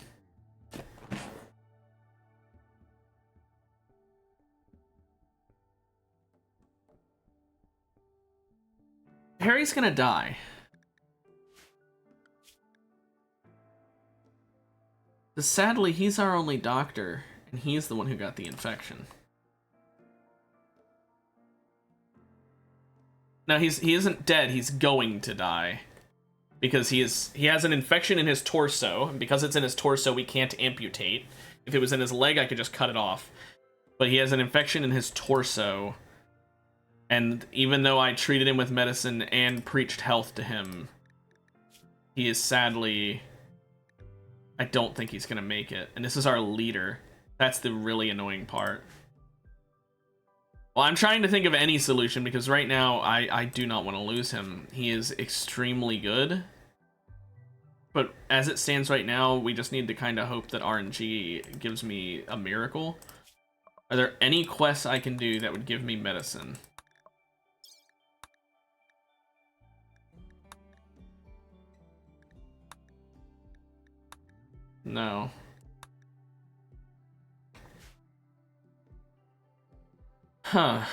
Harry's gonna die. But sadly, he's our only doctor, and he's the one who got the infection. Now he isn't dead, he's going to die. Because he has an infection in his torso, and because it's in his torso, we can't amputate. If it was in his leg, I could just cut it off. But he has an infection in his torso, and even though I treated him with medicine and preached health to him, he is sadly... I don't think he's gonna make it. And this is our leader. That's the really annoying part. Well, I'm trying to think of any solution, because right now, I do not want to lose him. He is extremely good. But as it stands right now, we just need to kind of hope that RNG gives me a miracle. Are there any quests I can do that would give me medicine? No. Huh.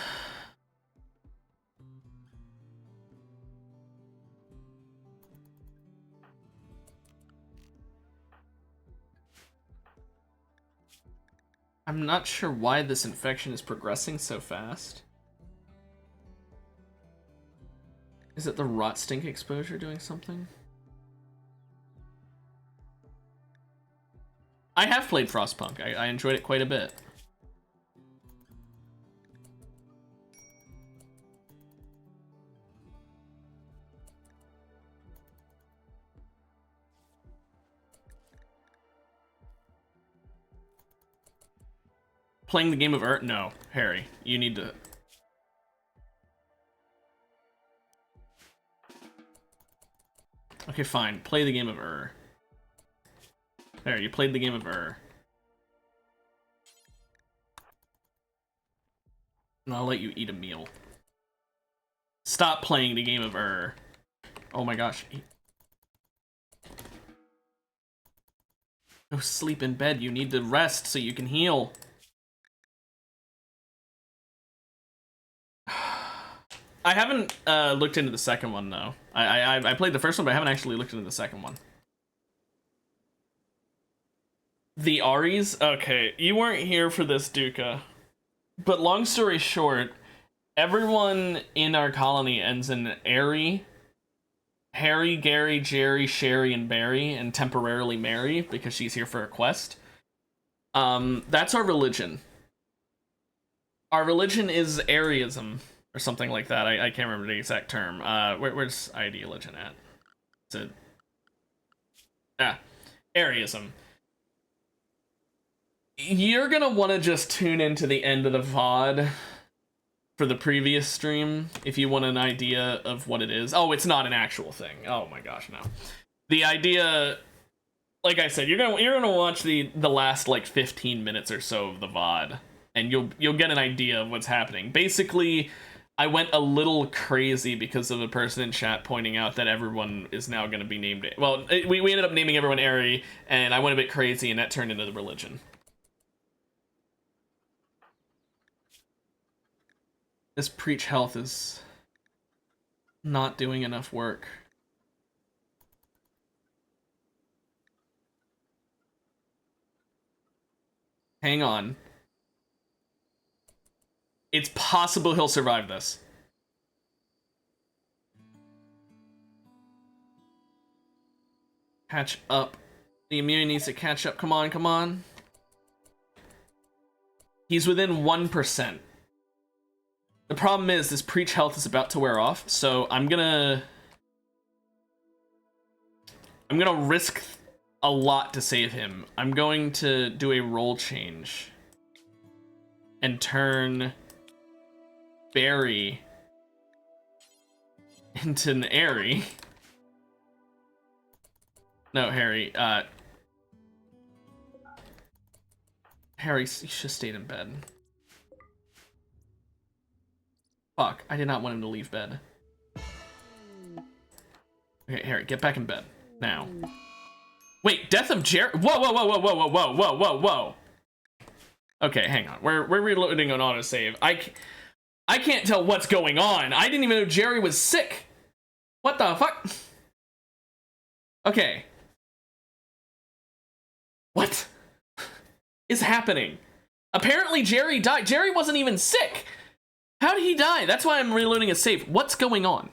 I'm not sure why this infection is progressing so fast. Is it the rot stink exposure doing something? I have played Frostpunk. I enjoyed it quite a bit. Playing the game of Earth? No, Harry, you need to... Okay, fine. Play the game of There, you played the game of And I'll let you eat a meal. Stop playing the game of Oh my gosh. Go sleep in bed. You need to rest so you can heal. I haven't looked into the second one, though. I played the first one, but I haven't actually looked into the second one. The Aries? Okay, you weren't here for this, Duca. But long story short, everyone in our colony ends in Airy. Harry, Gary, Jerry, Sherry, and Barry, and temporarily Mary, because she's here for a quest. That's our religion. Our religion is Aryism, or something like that. I can't remember the exact term. Where's ID religion at? Is it... Aryism. You're gonna want to just tune into the end of the VOD for the previous stream if you want an idea of what it is. Oh, it's not an actual thing. Oh my gosh, no. The idea, like I said, you're gonna watch the last like 15 minutes or so of the VOD, and you'll get an idea of what's happening. Basically, I went a little crazy because of a person in chat pointing out that everyone is now going to be named. Well, we ended up naming everyone Airy, and I went a bit crazy, and that turned into the religion. This preach health is not doing enough work. Hang on. It's possible he'll survive this. Catch up. The immune needs to catch up. Come on, come on. He's within 1%. The problem is this preach health is about to wear off, so I'm gonna risk a lot to save him. I'm going to do a role change and turn Barry into an Airy. No, Harry. Harry, you should have stayed in bed. Fuck, I did not want him to leave bed. Okay, Harry, get back in bed. Now. Wait, death of Jerry? Whoa, whoa, whoa, whoa, whoa, whoa, whoa, whoa, whoa, whoa. Okay, hang on. We're reloading an autosave. I can't tell what's going on. I didn't even know Jerry was sick. What the fuck? Okay. What is happening? Apparently Jerry died. Jerry wasn't even sick. How did he die? That's why I'm reloading a save. What's going on?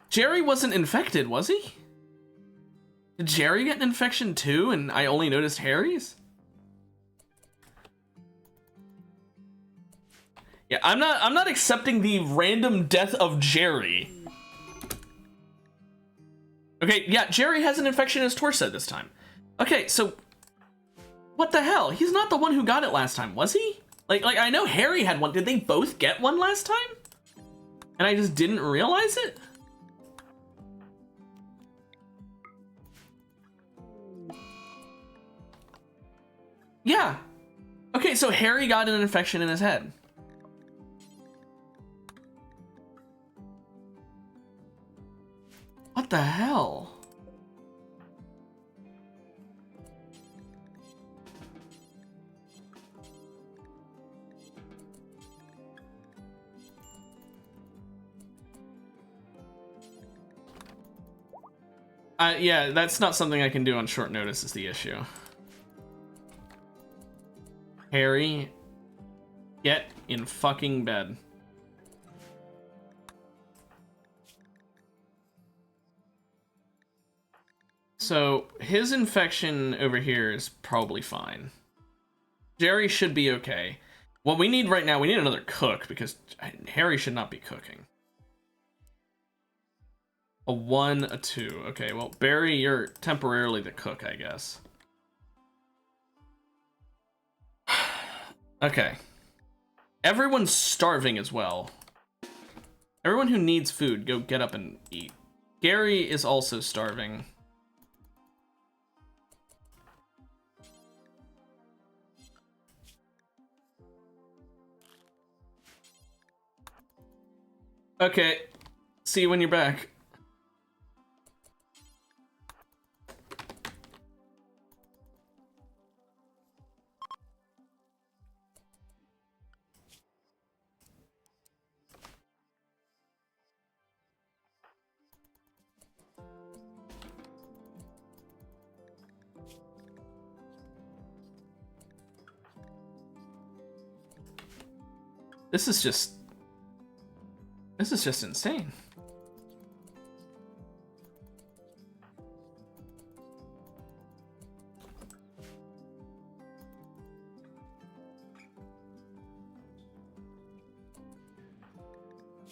Jerry wasn't infected, was he? Did Jerry get an infection too, and I only noticed Harry's? Yeah, I'm not accepting the random death of Jerry. Okay, yeah, Jerry has an infection in his torso this time. Okay, so what the hell? He's not the one who got it last time, was he? Like I know Harry had one. Did they both get one last time? And I just didn't realize it? Yeah. Okay, so Harry got an infection in his head. What the hell? Yeah, that's not something I can do on short notice is the issue. Harry, get in fucking bed. So, his infection over here is probably fine. Jerry should be okay. What we need right now, we need another cook, because Harry should not be cooking. A 1, a 2. Okay, well, Barry, you're temporarily the cook, I guess. Okay. Everyone's starving as well. Everyone who needs food, go get up and eat. Gary is also starving. Okay. See you when you're back. This is just insane.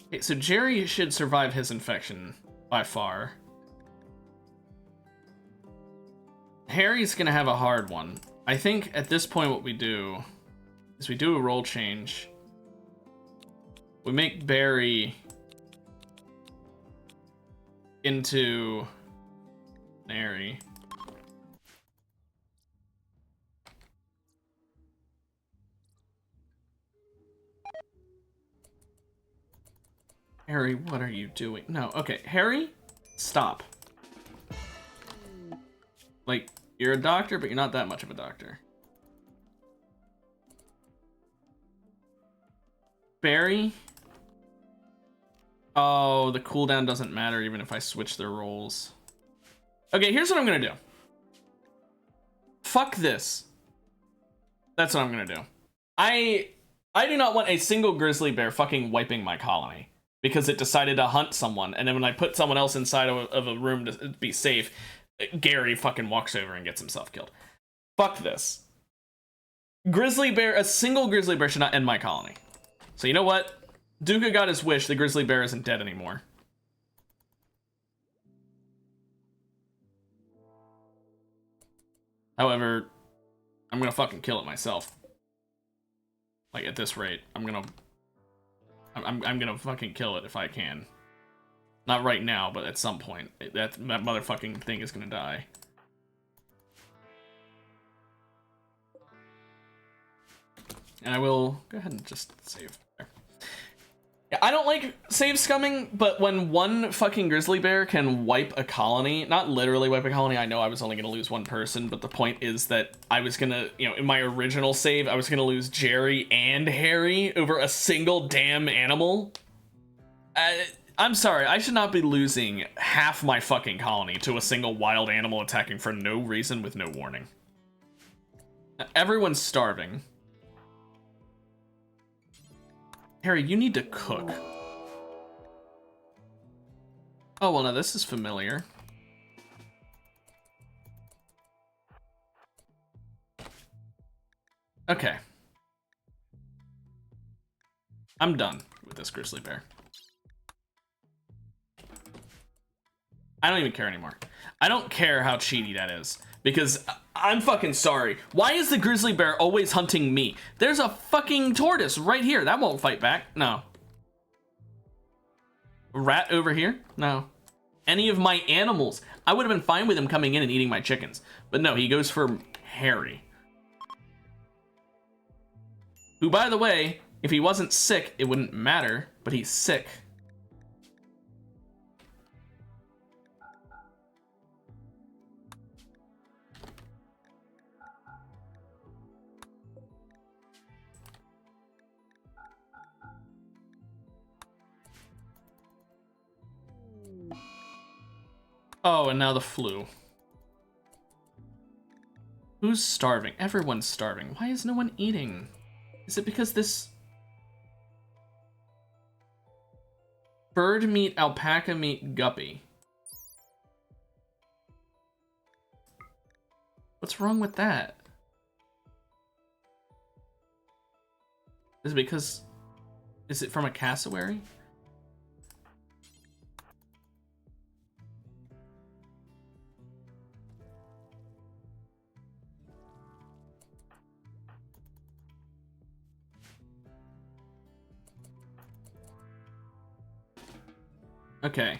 Okay, so Jerry should survive his infection by far. Harry's gonna have a hard one. I think at this point what we do is we do a role change. We make Barry into Harry. Harry, what are you doing? No, okay, Harry, stop. Like, you're a doctor, but you're not that much of a doctor. Barry? Oh, the cooldown doesn't matter even if I switch their roles. Okay, here's what I'm gonna do. Fuck this. That's what I'm gonna do. I do not want a single grizzly bear fucking wiping my colony because it decided to hunt someone, and then when I put someone else inside of a room to be safe, Gary fucking walks over and gets himself killed. Fuck this. Grizzly bear, a single grizzly bear should not end my colony. So you know what? Duca got his wish, the grizzly bear isn't dead anymore. However, I'm gonna fucking kill it myself. Like, at this rate, I'm gonna fucking kill it if I can. Not right now, but at some point. That motherfucking thing is gonna die. And I will go ahead and just save there. Yeah, I don't like save scumming, but when one fucking grizzly bear can wipe a colony, not literally wipe a colony, I know I was only gonna lose one person, but the point is that I was gonna, you know, in my original save, I was gonna lose Jerry and Harry over a single damn animal. I'm sorry, I should not be losing half my fucking colony to a single wild animal attacking for no reason with no warning. Everyone's starving. Harry, you need to cook. Oh, well, now this is familiar. Okay. I'm done with this grizzly bear. I don't even care anymore. I don't care how cheaty that is, because I'm fucking sorry. Why is the grizzly bear always hunting me? There's a fucking tortoise right here. That won't fight back. No. Rat over here? No. Any of my animals. I would have been fine with him coming in and eating my chickens. But no, he goes for Harry. Who, by the way, if he wasn't sick, it wouldn't matter, but he's sick. Oh, and now the flu. Who's starving? Everyone's starving. Why is no one eating? Is it because this... Bird meat, alpaca meat, guppy. What's wrong with that? Is it because... Is it from a cassowary? Okay.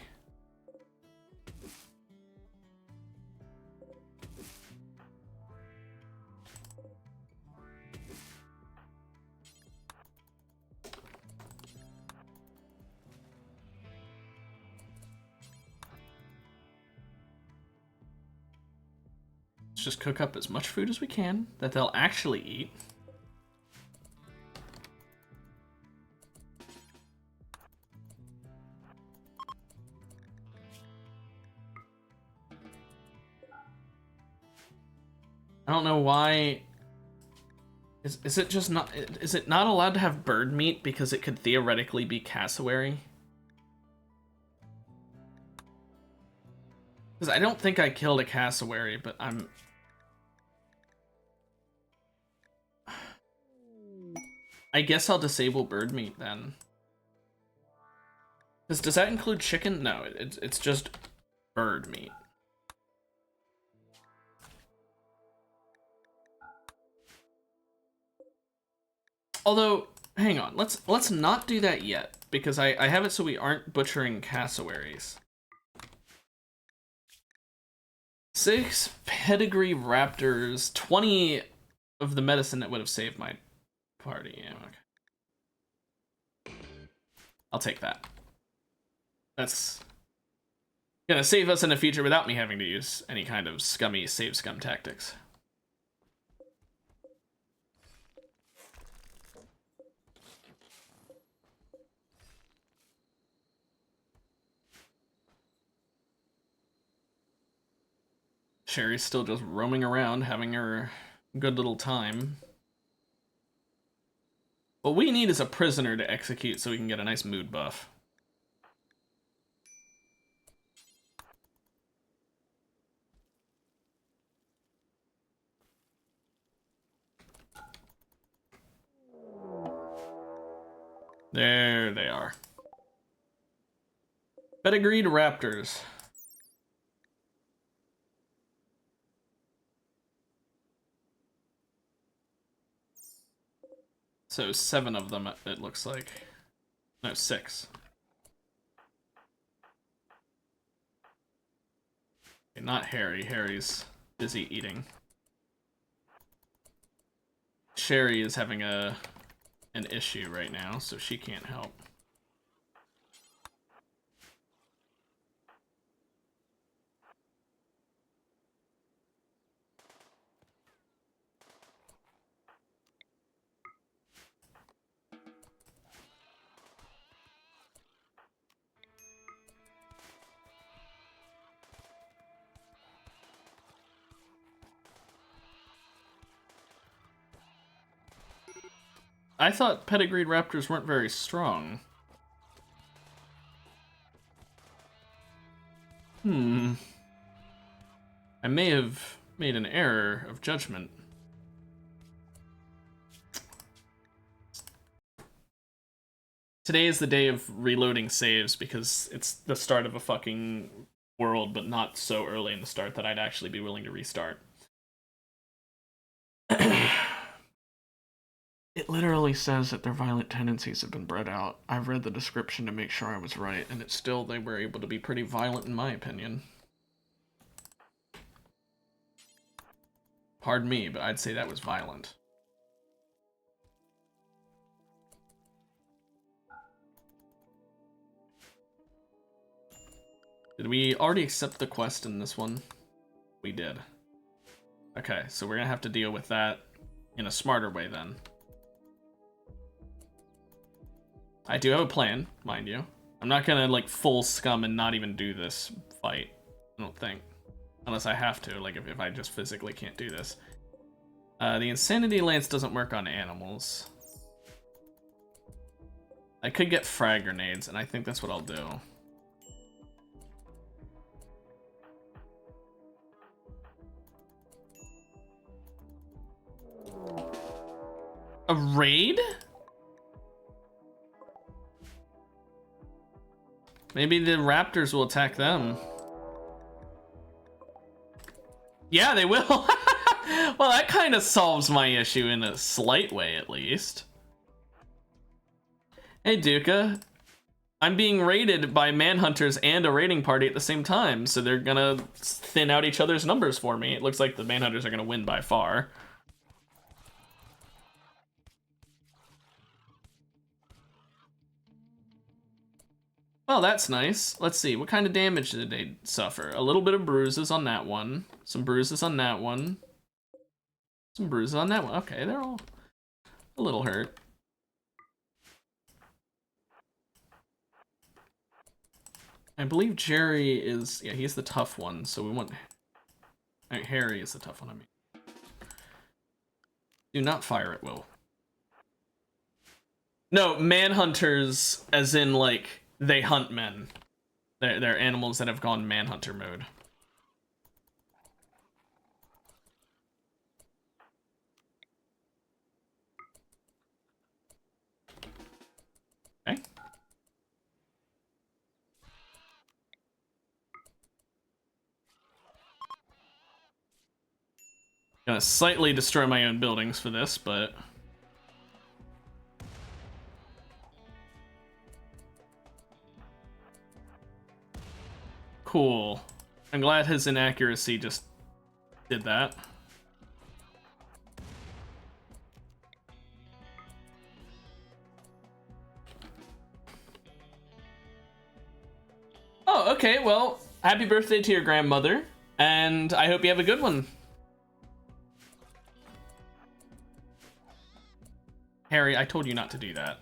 Let's just cook up as much food as we can that they'll actually eat. I don't know why. Is it just not? Is it not allowed to have bird meat because it could theoretically be cassowary? Because I don't think I killed a cassowary, but I'm... I guess I'll disable bird meat then. Does that include chicken? No, it's just bird meat. Although, hang on, let's not do that yet, because I have it so we aren't butchering cassowaries. 6 pedigree raptors, 20 of the medicine that would have saved my party. Yeah, okay. I'll take that. That's gonna save us in the future without me having to use any kind of scummy save scum tactics. Sherry's still just roaming around, having her good little time. What we need is a prisoner to execute so we can get a nice mood buff. There they are. Pedigreed raptors. So 7 of them, it looks like. No, 6. Okay, not Harry. Harry's busy eating. Sherry is having an issue right now, so she can't help. I thought pedigreed raptors weren't very strong. I may have made an error of judgment. Today is the day of reloading saves because it's the start of a fucking world, but not so early in the start that I'd actually be willing to restart. It literally says that their violent tendencies have been bred out. I've read the description to make sure I was right, and it's still, they were able to be pretty violent in my opinion. Pardon me, but I'd say that was violent. Did we already accept the quest in this one? We did. Okay, so we're gonna have to deal with that in a smarter way then. I do have a plan, mind you. I'm not gonna like full scum and not even do this fight. I don't think. Unless I have to, like if I just physically can't do this. The Insanity Lance doesn't work on animals. I could get frag grenades, and I think that's what I'll do. A raid? Maybe the raptors will attack them. Yeah, they will. Well, that kind of solves my issue in a slight way, at least. Hey, Duca. I'm being raided by manhunters and a raiding party at the same time, so they're gonna thin out each other's numbers for me. It looks like the manhunters are gonna win by far. Well, that's nice. Let's see, what kind of damage did they suffer? A little bit of bruises on that one. Some bruises on that one. Some bruises on that one. Okay, they're all a little hurt. I believe Jerry is, yeah, he's the tough one, so we want... Harry is the tough one, I mean. Do not fire at will. No, manhunters, as in, like, they hunt men. They're animals that have gone manhunter mode. Okay. Gonna slightly destroy my own buildings for this, but... Cool. I'm glad his inaccuracy just did that. Oh, okay, well, happy birthday to your grandmother, and I hope you have a good one. Harry, I told you not to do that.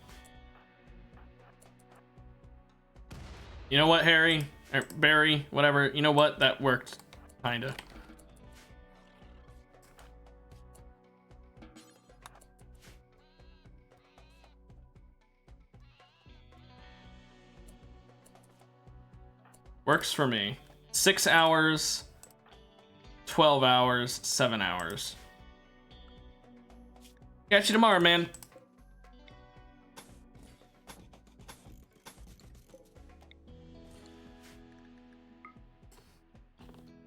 You know what, Harry? Or Barry, whatever. You know what? That worked, kinda. Works for me. 6 hours, 12 hours, 7 hours. Catch you tomorrow, man.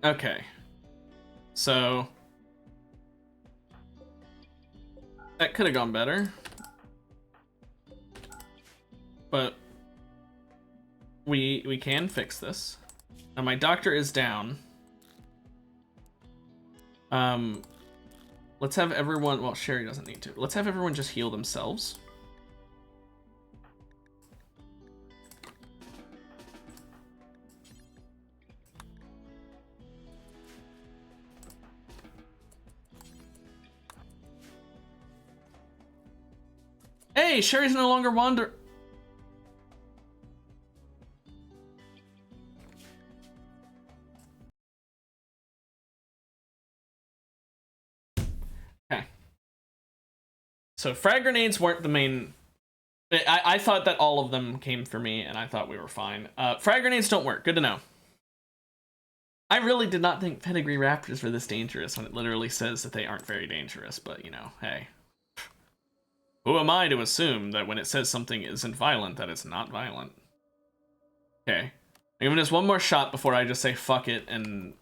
Okay. So that could have gone better. But we can fix this. Now my doctor is down. Let's have everyone, well, Sherry doesn't need to. Let's have everyone just heal themselves. Hey, Sherry's no longer wander. Okay. So frag grenades weren't the main. I thought that all of them came for me, and I thought we were fine. Frag grenades don't work. Good to know. I really did not think pedigree raptors were this dangerous when it literally says that they aren't very dangerous, but you know, hey. Who am I to assume that when it says something isn't violent, that it's not violent? Okay. I'm giving this one more shot before I just say fuck it, and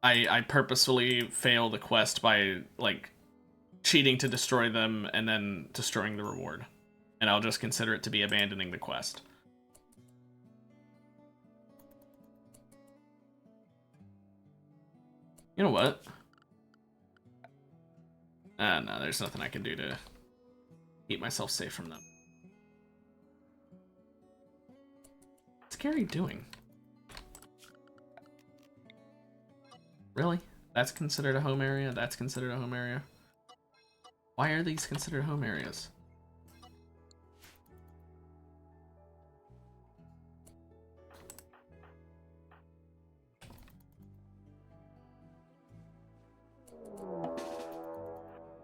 I purposefully fail the quest by, like, cheating to destroy them and then destroying the reward. And I'll just consider it to be abandoning the quest. You know what? No, there's nothing I can do to keep myself safe from them. What's Gary doing? Really? That's considered a home area? That's considered a home area? Why are these considered home areas?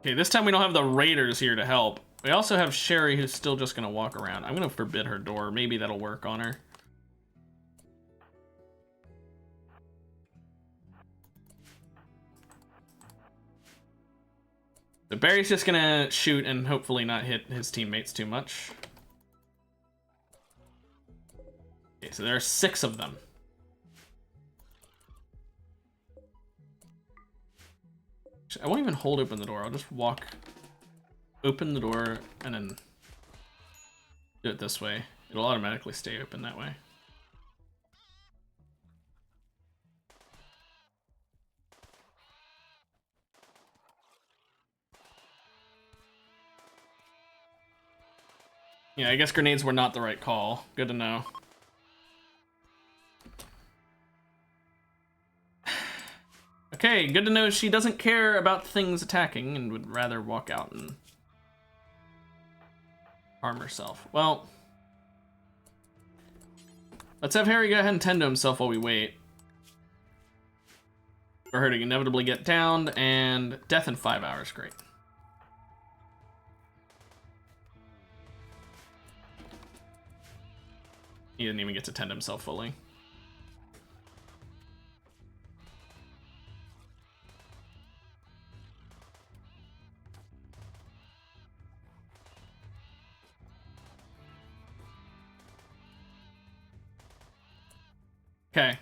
Okay, this time we don't have the raiders here to help. We also have Sherry, who's still just gonna walk around. I'm gonna forbid her door. Maybe that'll work on her. So Barry's just gonna shoot and hopefully not hit his teammates too much. Okay, so there are 6 of them. I won't even hold open the door. I'll just walk, open the door, and then do it this way. It'll automatically stay open that way. Yeah, I guess grenades were not the right call. Good to know. Okay, good to know she doesn't care about things attacking and would rather walk out and harm herself. Well, let's have Harry go ahead and tend to himself while we wait for her to inevitably get downed, and death in 5 hours. Great. He didn't even get to tend himself fully. Okay.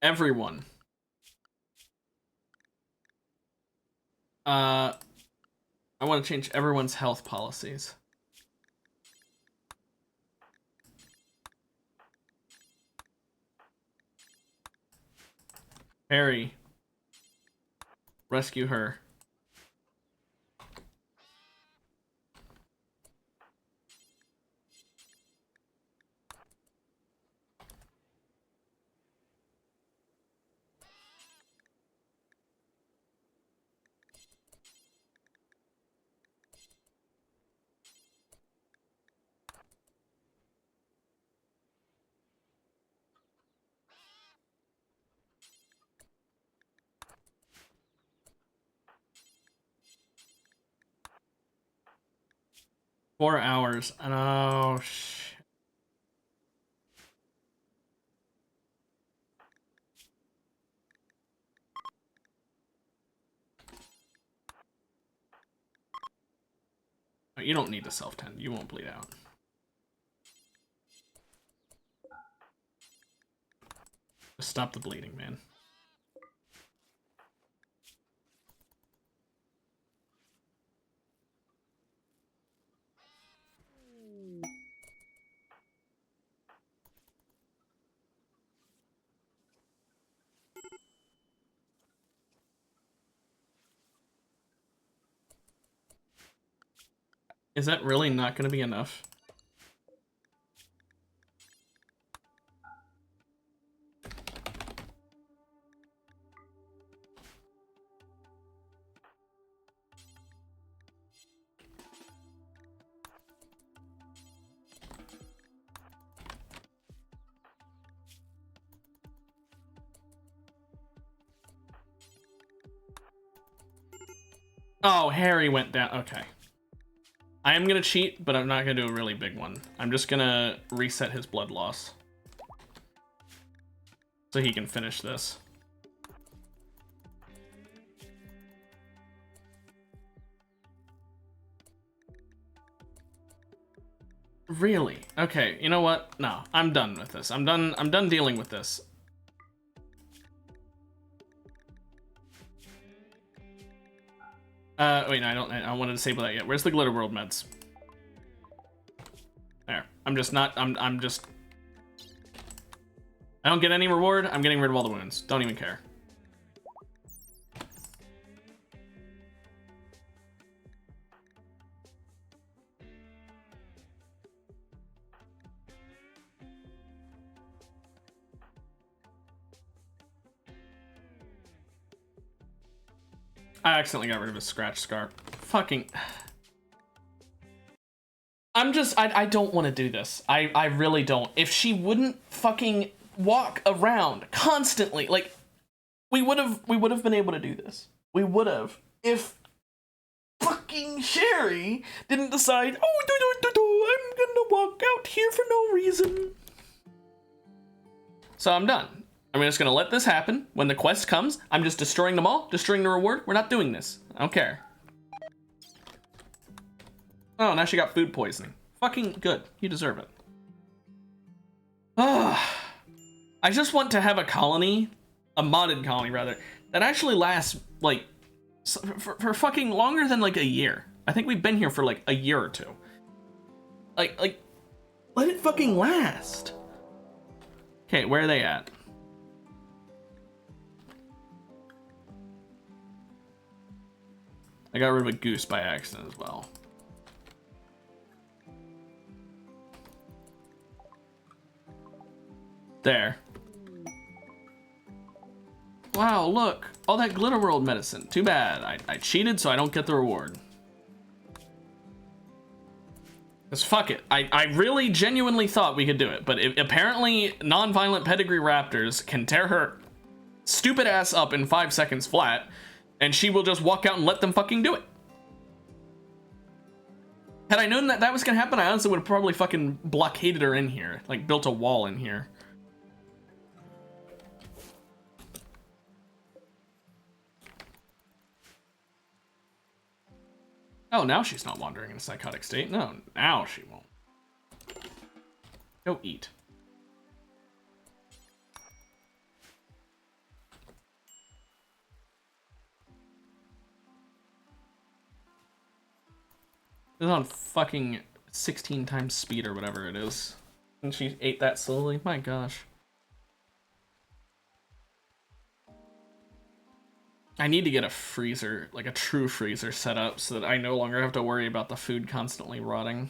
Everyone. I want to change everyone's health policies. Harry. Rescue her. Four hours. Oh, shit. You don't need to self-tend. You won't bleed out. Just stop the bleeding, man. Is that really not going to be enough? Oh, Harry went down. Okay. I am going to cheat, but I'm not going to do a really big one. I'm just going to reset his blood loss so he can finish this. Really? Okay, you know what? No, I'm done with this. I'm done dealing with this. Wait, no, I don't want to disable that yet. Where's the Glitter World meds? There. I'm just not, I'm just... I don't get any reward. I'm getting rid of all the wounds. Don't even care. I accidentally got rid of his scratch scarf. Fucking... I don't want to do this. I really don't. If she wouldn't fucking walk around constantly, like, we would have been able to do this. We would have. If fucking Sherry didn't decide, oh, I'm gonna walk out here for no reason. So I'm done. I'm just gonna let this happen. When the quest comes, I'm just destroying them all, destroying the reward. We're not doing this. I don't care. Oh, now she got food poisoning. Fucking good. You deserve it. I just want to have a colony, a modded colony rather, that actually lasts like for fucking longer than like a year. I think we've been here for like a year or two. Like let it fucking last. Okay, where are they at? I got rid of a goose by accident as well. There. Wow, look. All that Glitter World medicine. Too bad. I cheated so I don't get the reward. Because fuck it. I really genuinely thought we could do it. But apparently non-violent pedigree raptors can tear her stupid ass up in 5 seconds flat. And she will just walk out and let them fucking do it. Had I known that that was gonna happen, I honestly would have probably fucking blockaded her in here. Like, built a wall in here. Oh, now she's not wandering in a psychotic state. No, now she won't. Go eat. This is on fucking 16 times speed or whatever it is. And she ate that slowly. My gosh. I need to get a freezer, like a true freezer set up so that I no longer have to worry about the food constantly rotting.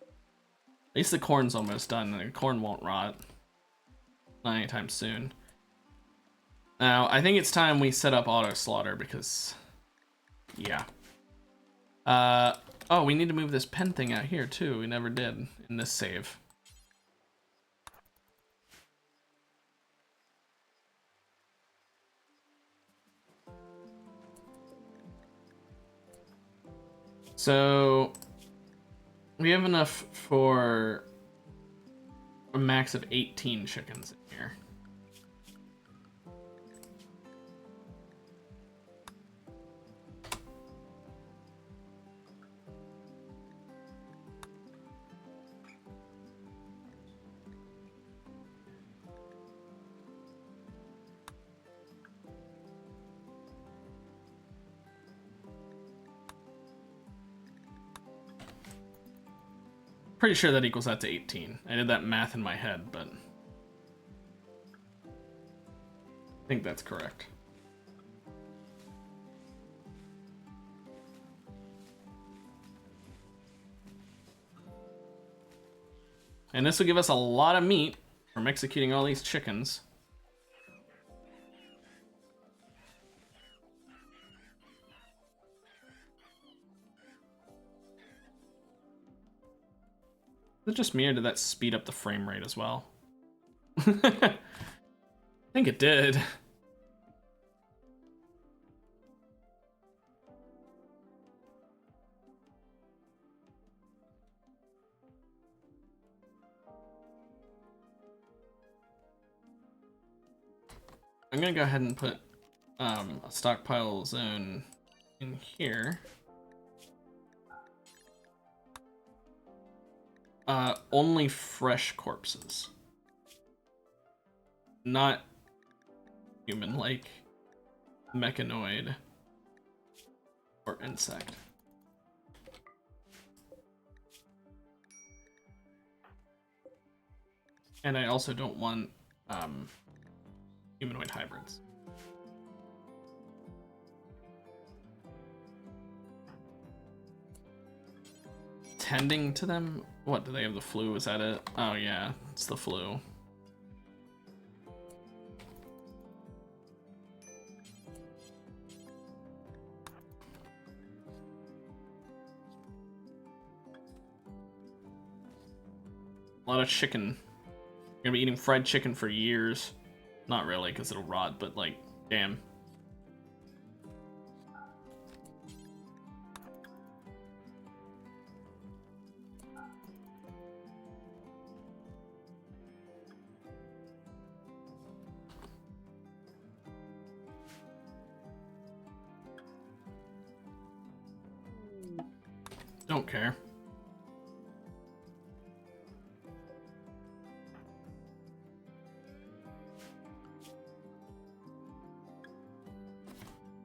At least the corn's almost done, and the corn won't rot. Not anytime soon. Now, I think it's time we set up auto slaughter because, yeah. Oh, we need to move this pen thing out here too. We never did in this save. So we have enough for a max of 18 chickens in here. Pretty sure that equals that to 18. I did that math in my head, but I think that's correct. And this will give us a lot of meat from executing all these chickens. Is it just me, or did that speed up the frame rate as well? I think it did. I'm gonna go ahead and put a stockpile zone in here. Only fresh corpses. Not human, like mechanoid or insect. And I also don't want humanoid hybrids. Tending to them? What, do they have the flu? Is that it? Oh yeah, it's the flu. A lot of chicken. You're gonna be eating fried chicken for years. Not really, because it'll rot, but like, damn. Don't care.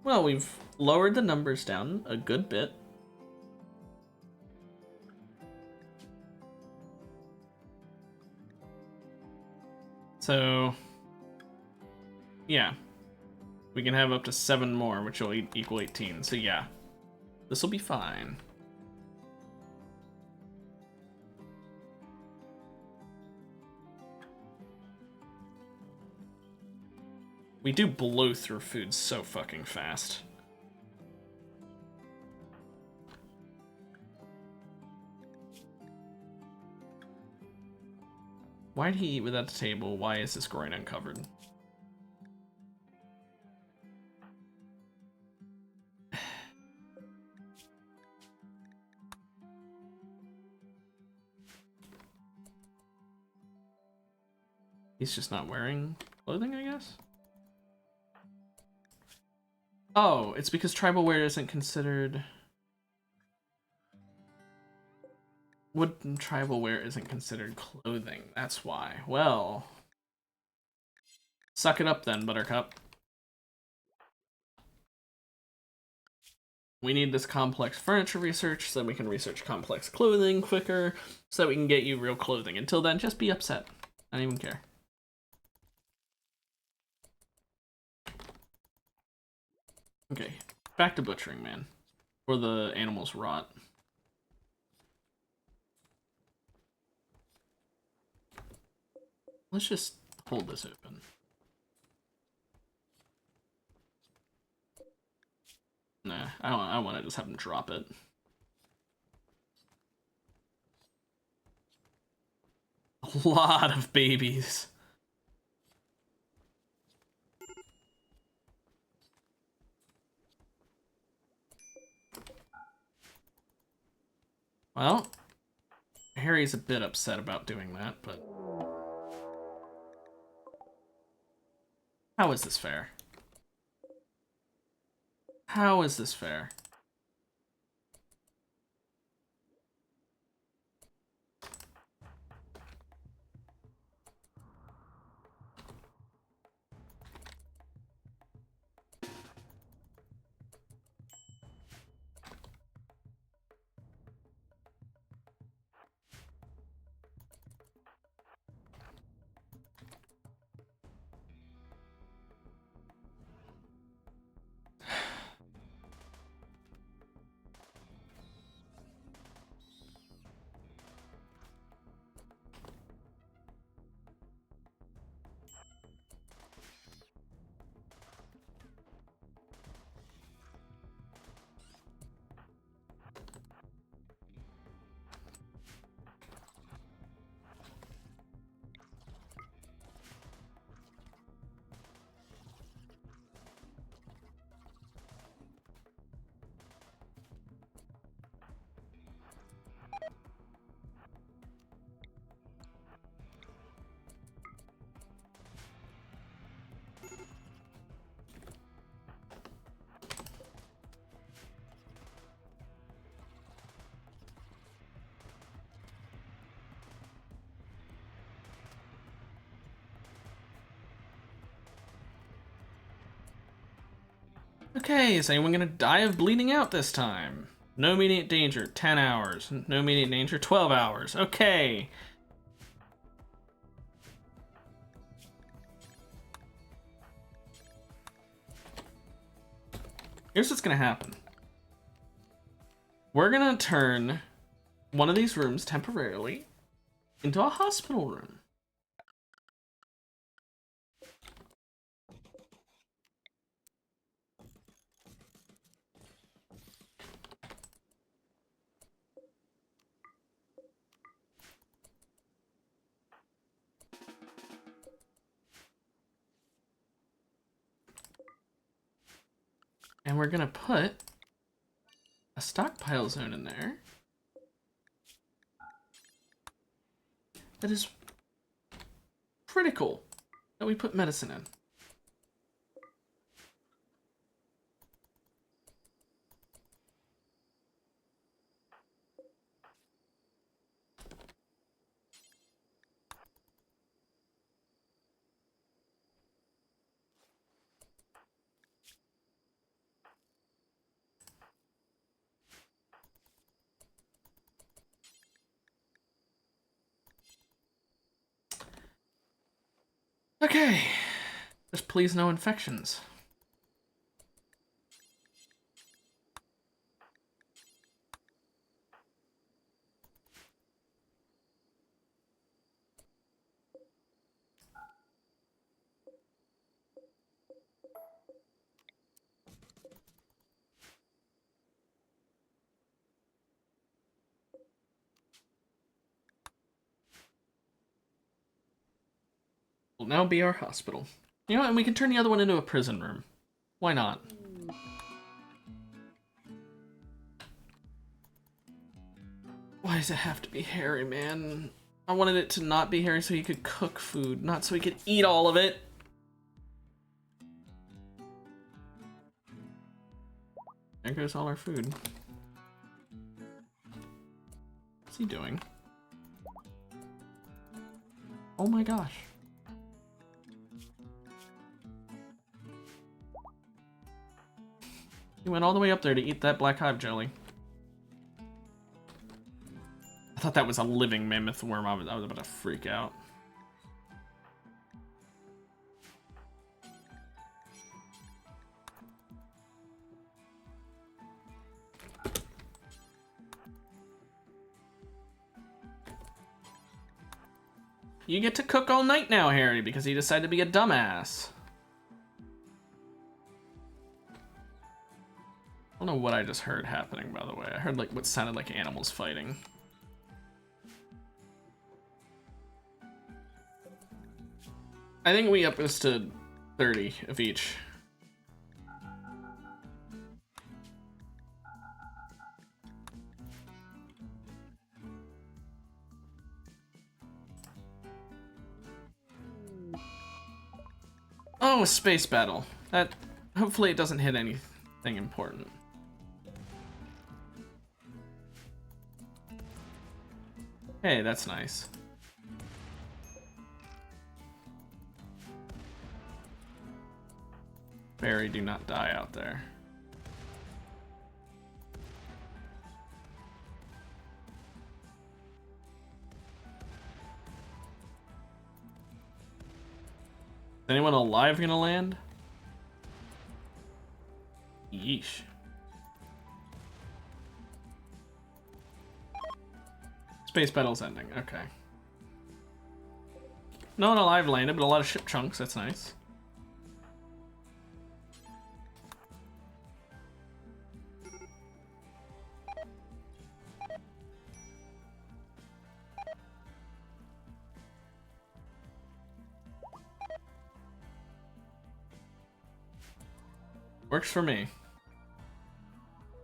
Well, we've lowered the numbers down a good bit. So, yeah. We can have up to 7 more, which will equal 18. So yeah, this will be fine. We do blow through food so fucking fast. Why'd he eat without the table? Why is his groin uncovered? He's just not wearing clothing, I guess? Oh, it's because tribal wear isn't considered... Wooden tribal wear isn't considered clothing. That's why. Well... Suck it up then, Buttercup. We need this complex furniture research so that we can research complex clothing quicker, so that we can get you real clothing. Until then, just be upset. I don't even care. Okay, back to butchering, man. Before the animals rot. Let's just hold this open. Nah, I want to just have them drop it. A lot of babies. Well, Harry's a bit upset about doing that, but... How is this fair? How is this fair? Okay, is anyone gonna die of bleeding out this time? No immediate danger, 10 hours. No immediate danger, 12 hours. Okay. Here's what's gonna happen. We're gonna turn one of these rooms temporarily into a hospital room. And we're gonna put a stockpile zone in there that is critical that we put medicine in. Okay, just please no infections. Will now be our hospital. You know what, and we can turn the other one into a prison room. Why not? Why does it have to be hairy, man? I wanted it to not be hairy so he could cook food, not so he could eat all of it. There goes all our food. What's he doing? Oh my gosh. He went all the way up there to eat that black hive jelly. I thought that was a living mammoth worm. I was about to freak out. You get to cook all night now, Harry, because he decided to be a dumbass. I don't know what I just heard happening, by the way. I heard like what sounded like animals fighting. I think we up this to 30 of each. Oh, space battle. That hopefully it doesn't hit anything important. Hey, that's nice. Barry, do not die out there. Is anyone alive gonna land? Yeesh. Space battle's ending, okay. No one alive landed, but a lot of ship chunks, that's nice. Works for me.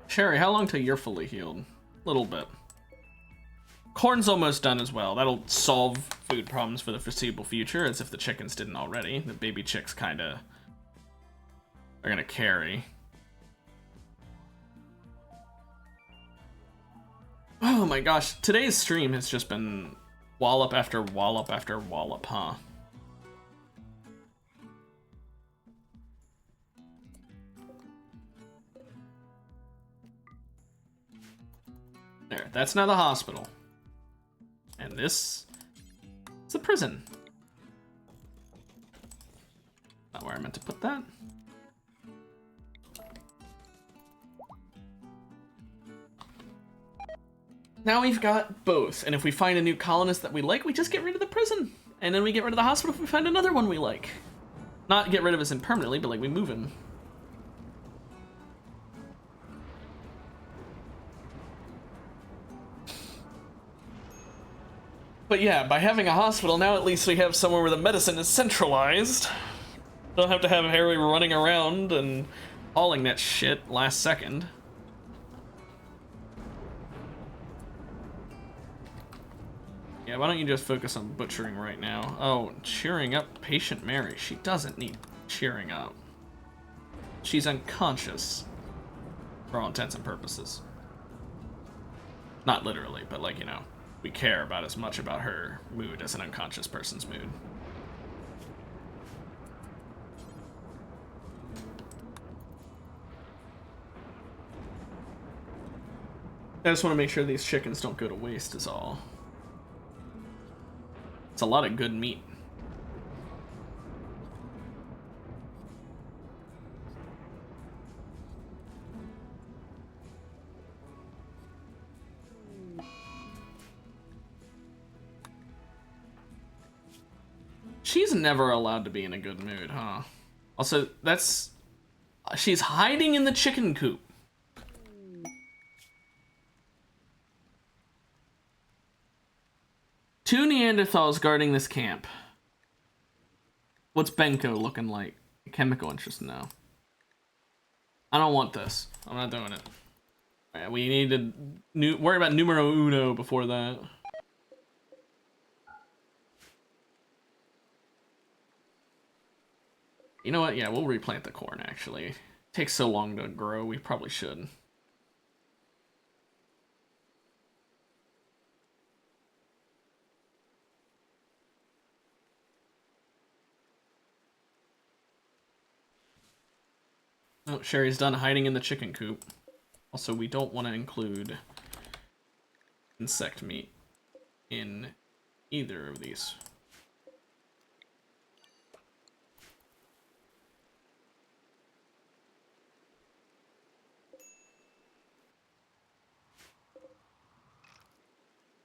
Sherry, how long till you're fully healed? Little bit. Corn's almost done as well. That'll solve food problems for the foreseeable future, as if the chickens didn't already. The baby chicks kinda are gonna carry. Oh my gosh, today's stream has just been wallop after wallop after wallop, huh? There, that's now the hospital. And this is a prison. Not where I meant to put that. Now we've got both, and if we find a new colonist that we like, we just get rid of the prison. And then we get rid of the hospital if we find another one we like. Not get rid of him permanently, but like we move him. But yeah, by having a hospital, now at least we have somewhere where the medicine is centralized. Don't have to have Harry running around and Hauling that shit last second. Yeah, why don't you just focus on butchering right now? Oh, cheering up patient Mary. She doesn't need cheering up. She's unconscious. For all intents and purposes. Not literally, but like, you know, we care about as much about her mood as an unconscious person's mood. I just want to make sure these chickens don't go to waste is all. It's a lot of good meat. She's never allowed to be in a good mood, huh? Also, that's... She's hiding in the chicken coop. Two Neanderthals guarding this camp. What's Benko looking like? Chemical interest, no. I don't want this. I'm not doing it. Right, we need to worry about numero uno before that. You know what? Yeah, we'll replant the corn, actually. It takes so long to grow, we probably should. Oh, Sherry's done hiding in the chicken coop. Also, we don't want to include insect meat in either of these.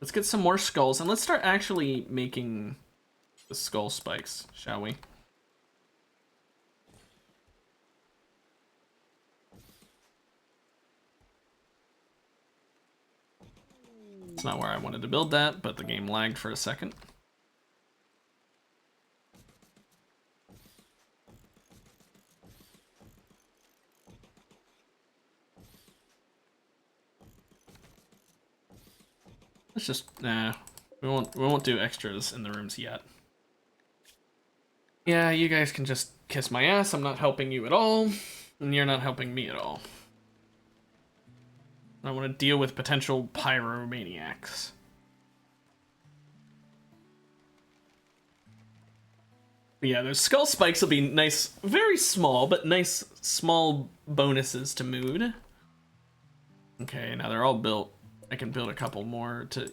Let's get some more skulls, and let's start actually making the skull spikes, shall we? It's not where I wanted to build that, but the game lagged for a second. Let's just, nah, we won't do extras in the rooms yet. Yeah, you guys can just kiss my ass. I'm not helping you at all, and you're not helping me at all. I want to deal with potential pyromaniacs. But yeah, those skull spikes will be nice, very small, but nice small bonuses to mood. Okay, now they're all built. I can build a couple more to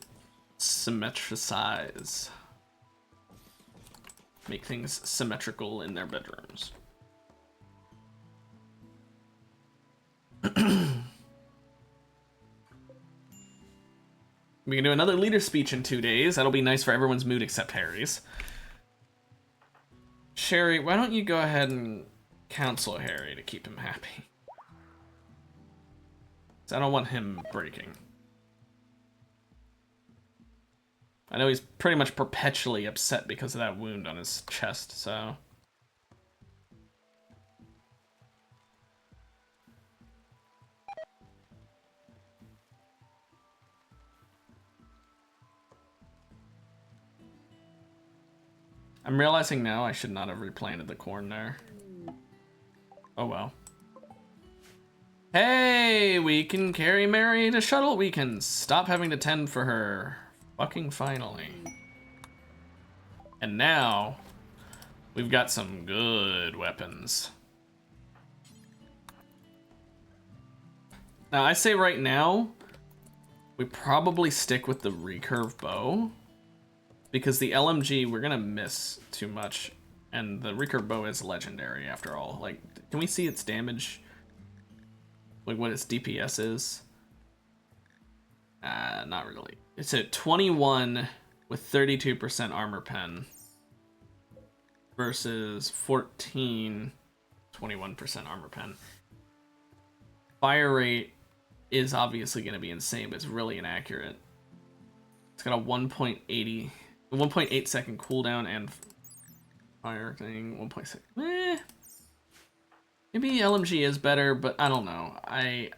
symmetricize. Make things symmetrical in their bedrooms. We can do another leader speech in 2 days. That'll be nice for everyone's mood except Harry's. Sherry, why don't you go ahead and counsel Harry to keep him happy? 'Cause I don't want him breaking. I know he's pretty much perpetually upset because of that wound on his chest, so... I'm realizing now I should not have replanted the corn there. Oh well. Hey, we can carry Mary to shuttle. We can stop having to tend for her. Fucking finally. And now, we've got some good weapons. Now, I say right now, we probably stick with the recurve bow. Because the LMG, we're gonna miss too much. And the recurve bow is legendary after all. Like, can we see its damage? Like what its DPS is? Not really. It's at 21 with 32% armor pen. Versus 14, 21% armor pen. Fire rate is obviously gonna be insane, but it's really inaccurate. It's got a 1.8 second cooldown and fire thing, 1.6. Maybe LMG is better, but I don't know. I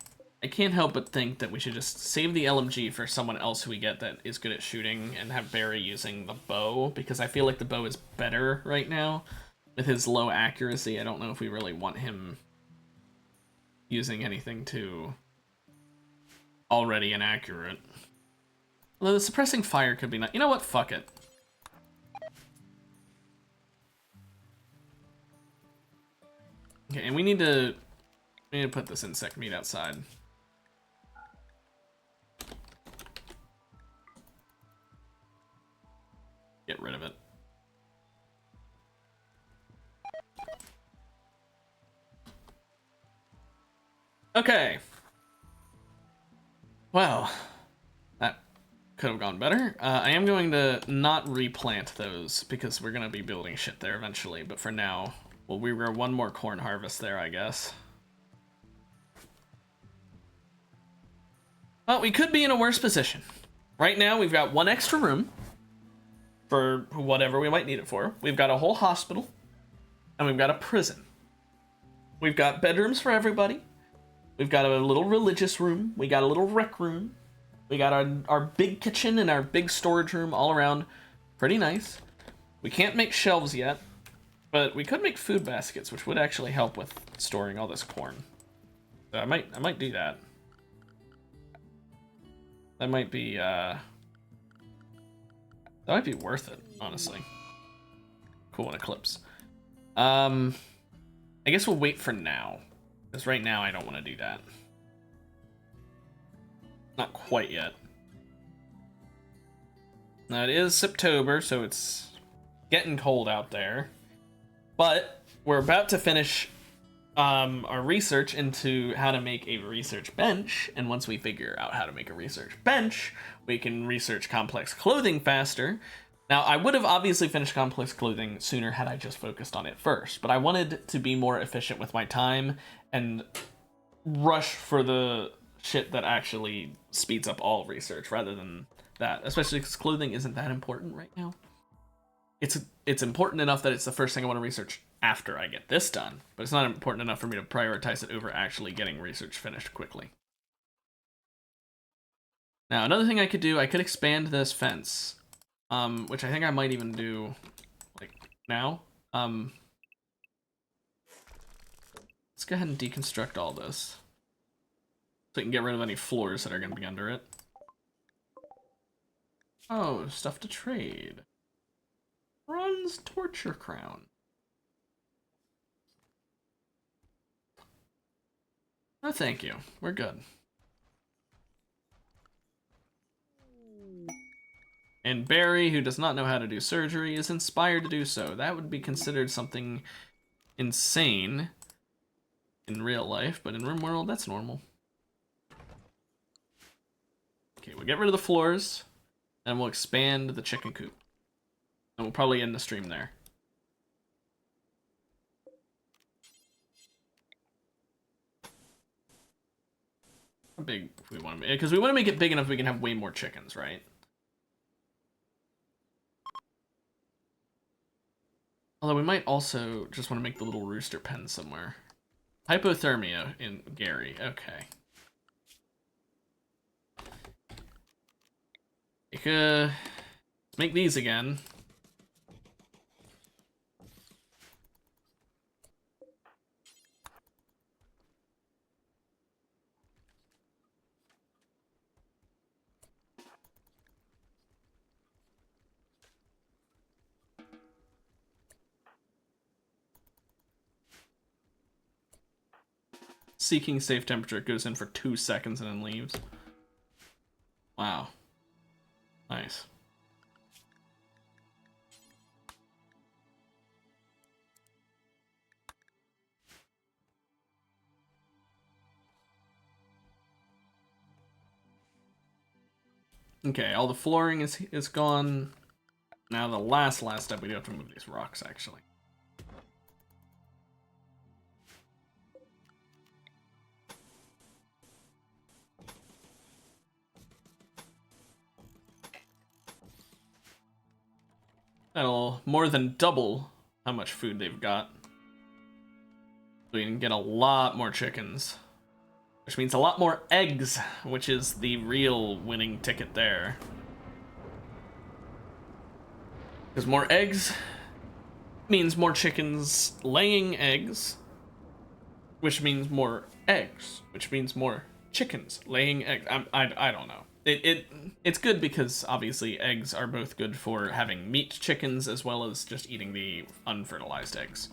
can't help but think that we should just save the LMG for someone else who we get that is good at shooting and have Barry using the bow, because I feel like the bow is better right now. With his low accuracy, I don't know if we really want him using anything too already inaccurate. Although the suppressing fire could be nice. You know what? Fuck it. Okay, and we need to put this insect meat outside. Get rid of it. Okay. Well, that could have gone better. I am going to not replant those because we're going to be building shit there eventually. But for now, well, we were one more corn harvest there, I guess. But we could be in a worse position. Right now, we've got one extra room for whatever we might need it for. We've got a whole hospital, and we've got a prison. We've got bedrooms for everybody. We've got a little religious room. We got a little rec room. We got our big kitchen and our big storage room all around. Pretty nice. We can't make shelves yet, but we could make food baskets, which would actually help with storing all this corn. So I might do that. That might be worth it, honestly. Cool, an eclipse. I guess we'll wait for now. Because right now I don't want to do that. Not quite yet. Now it is September, so it's getting cold out there. But we're about to finish our research into how to make a research bench. And once we figure out how to make a research bench, we can research complex clothing faster. Now, I would have obviously finished complex clothing sooner had I just focused on it first, but I wanted to be more efficient with my time and rush for the shit that actually speeds up all research rather than that, especially because clothing isn't that important right now. It's important enough that it's the first thing I want to research after I get this done, but it's not important enough for me to prioritize it over actually getting research finished quickly. Now, another thing I could do, I could expand this fence. Which I think I might even do, like, now. Let's go ahead and deconstruct all this. So we can get rid of any floors that are going to be under it. Oh, stuff to trade. Bronze torture crown. No, thank you. We're good. And Barry, who does not know how to do surgery, is inspired to do so. That would be considered something insane in real life, but in Rimworld, that's normal. Okay, we'll get rid of the floors, and we'll expand the chicken coop. And we'll probably end the stream there. How big we want to make it? Because we want to make it big enough we can have way more chickens, right? Although we might also just want to make the little rooster pen somewhere. Hypothermia in Gary. Okay. Let's make these again. Seeking safe temperature goes in for 2 seconds and then leaves. Wow. Nice. Okay, all the flooring is gone. Now the last step, we do have to move these rocks, actually. That'll more than double how much food they've got. So We can get a lot more chickens, which means a lot more eggs, which is the real winning ticket there. Because more eggs means more chickens laying eggs, which means more eggs, which means more chickens laying eggs. I don't know. It's good because obviously eggs are both good for having meat chickens as well as just eating the unfertilized eggs.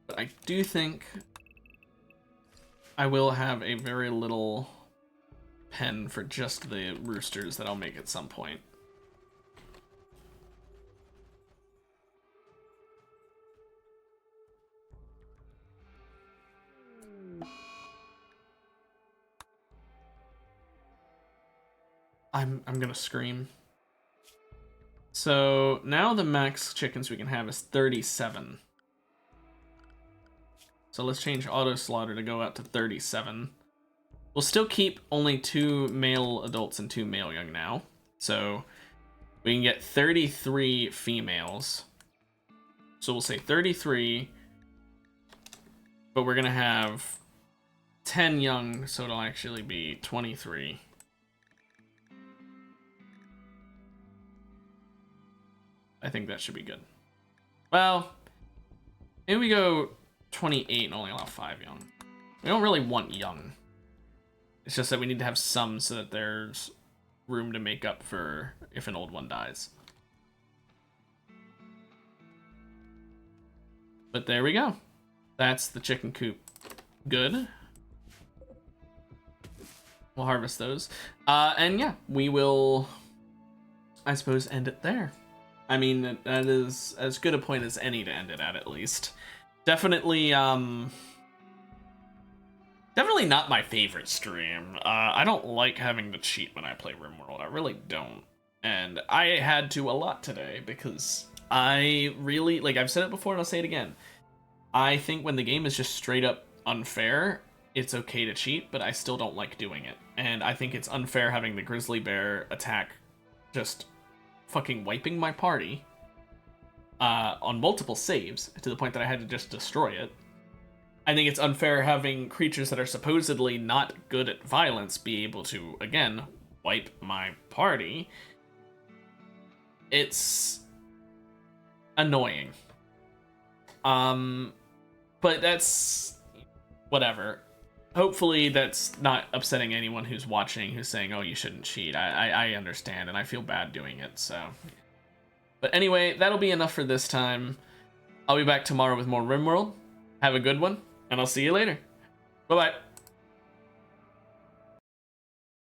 But I do think I will have a very little pen for just the roosters that I'll make at some point. I'm gonna scream. So now the max chickens we can have is 37. So let's change auto slaughter to go out to 37. We'll still keep only 2 male adults and 2 male young now. So we can get 33 females. So we'll say 33, but we're gonna have 10 young, so it'll actually be 23. I think that should be good. Well, maybe we go 28 and only allow 5 young. We don't really want young. It's just that we need to have some so that there's room to make up for if an old one dies. But there we go. That's the chicken coop. Good. We'll harvest those. And yeah, we will, I suppose, end it there. I mean, that is as good a point as any to end it at least. Definitely, definitely not my favorite stream. I don't like having to cheat when I play Rimworld. I really don't. And I had to a lot today because I really, like I've said it before and I'll say it again. I think when the game is just straight up unfair, it's okay to cheat, but I still don't like doing it. And I think it's unfair having the grizzly bear attack just fucking wiping my party on multiple saves to the point that I had to just destroy it. I think it's unfair having creatures that are supposedly not good at violence be able to, again, wipe my party. It's annoying. But that's whatever. Hopefully that's not upsetting anyone who's watching who's saying, oh, you shouldn't cheat. I understand, and I feel bad doing it, so. But anyway, that'll be enough for this time. I'll be back tomorrow with more Rimworld. Have a good one, and I'll see you later. Bye-bye.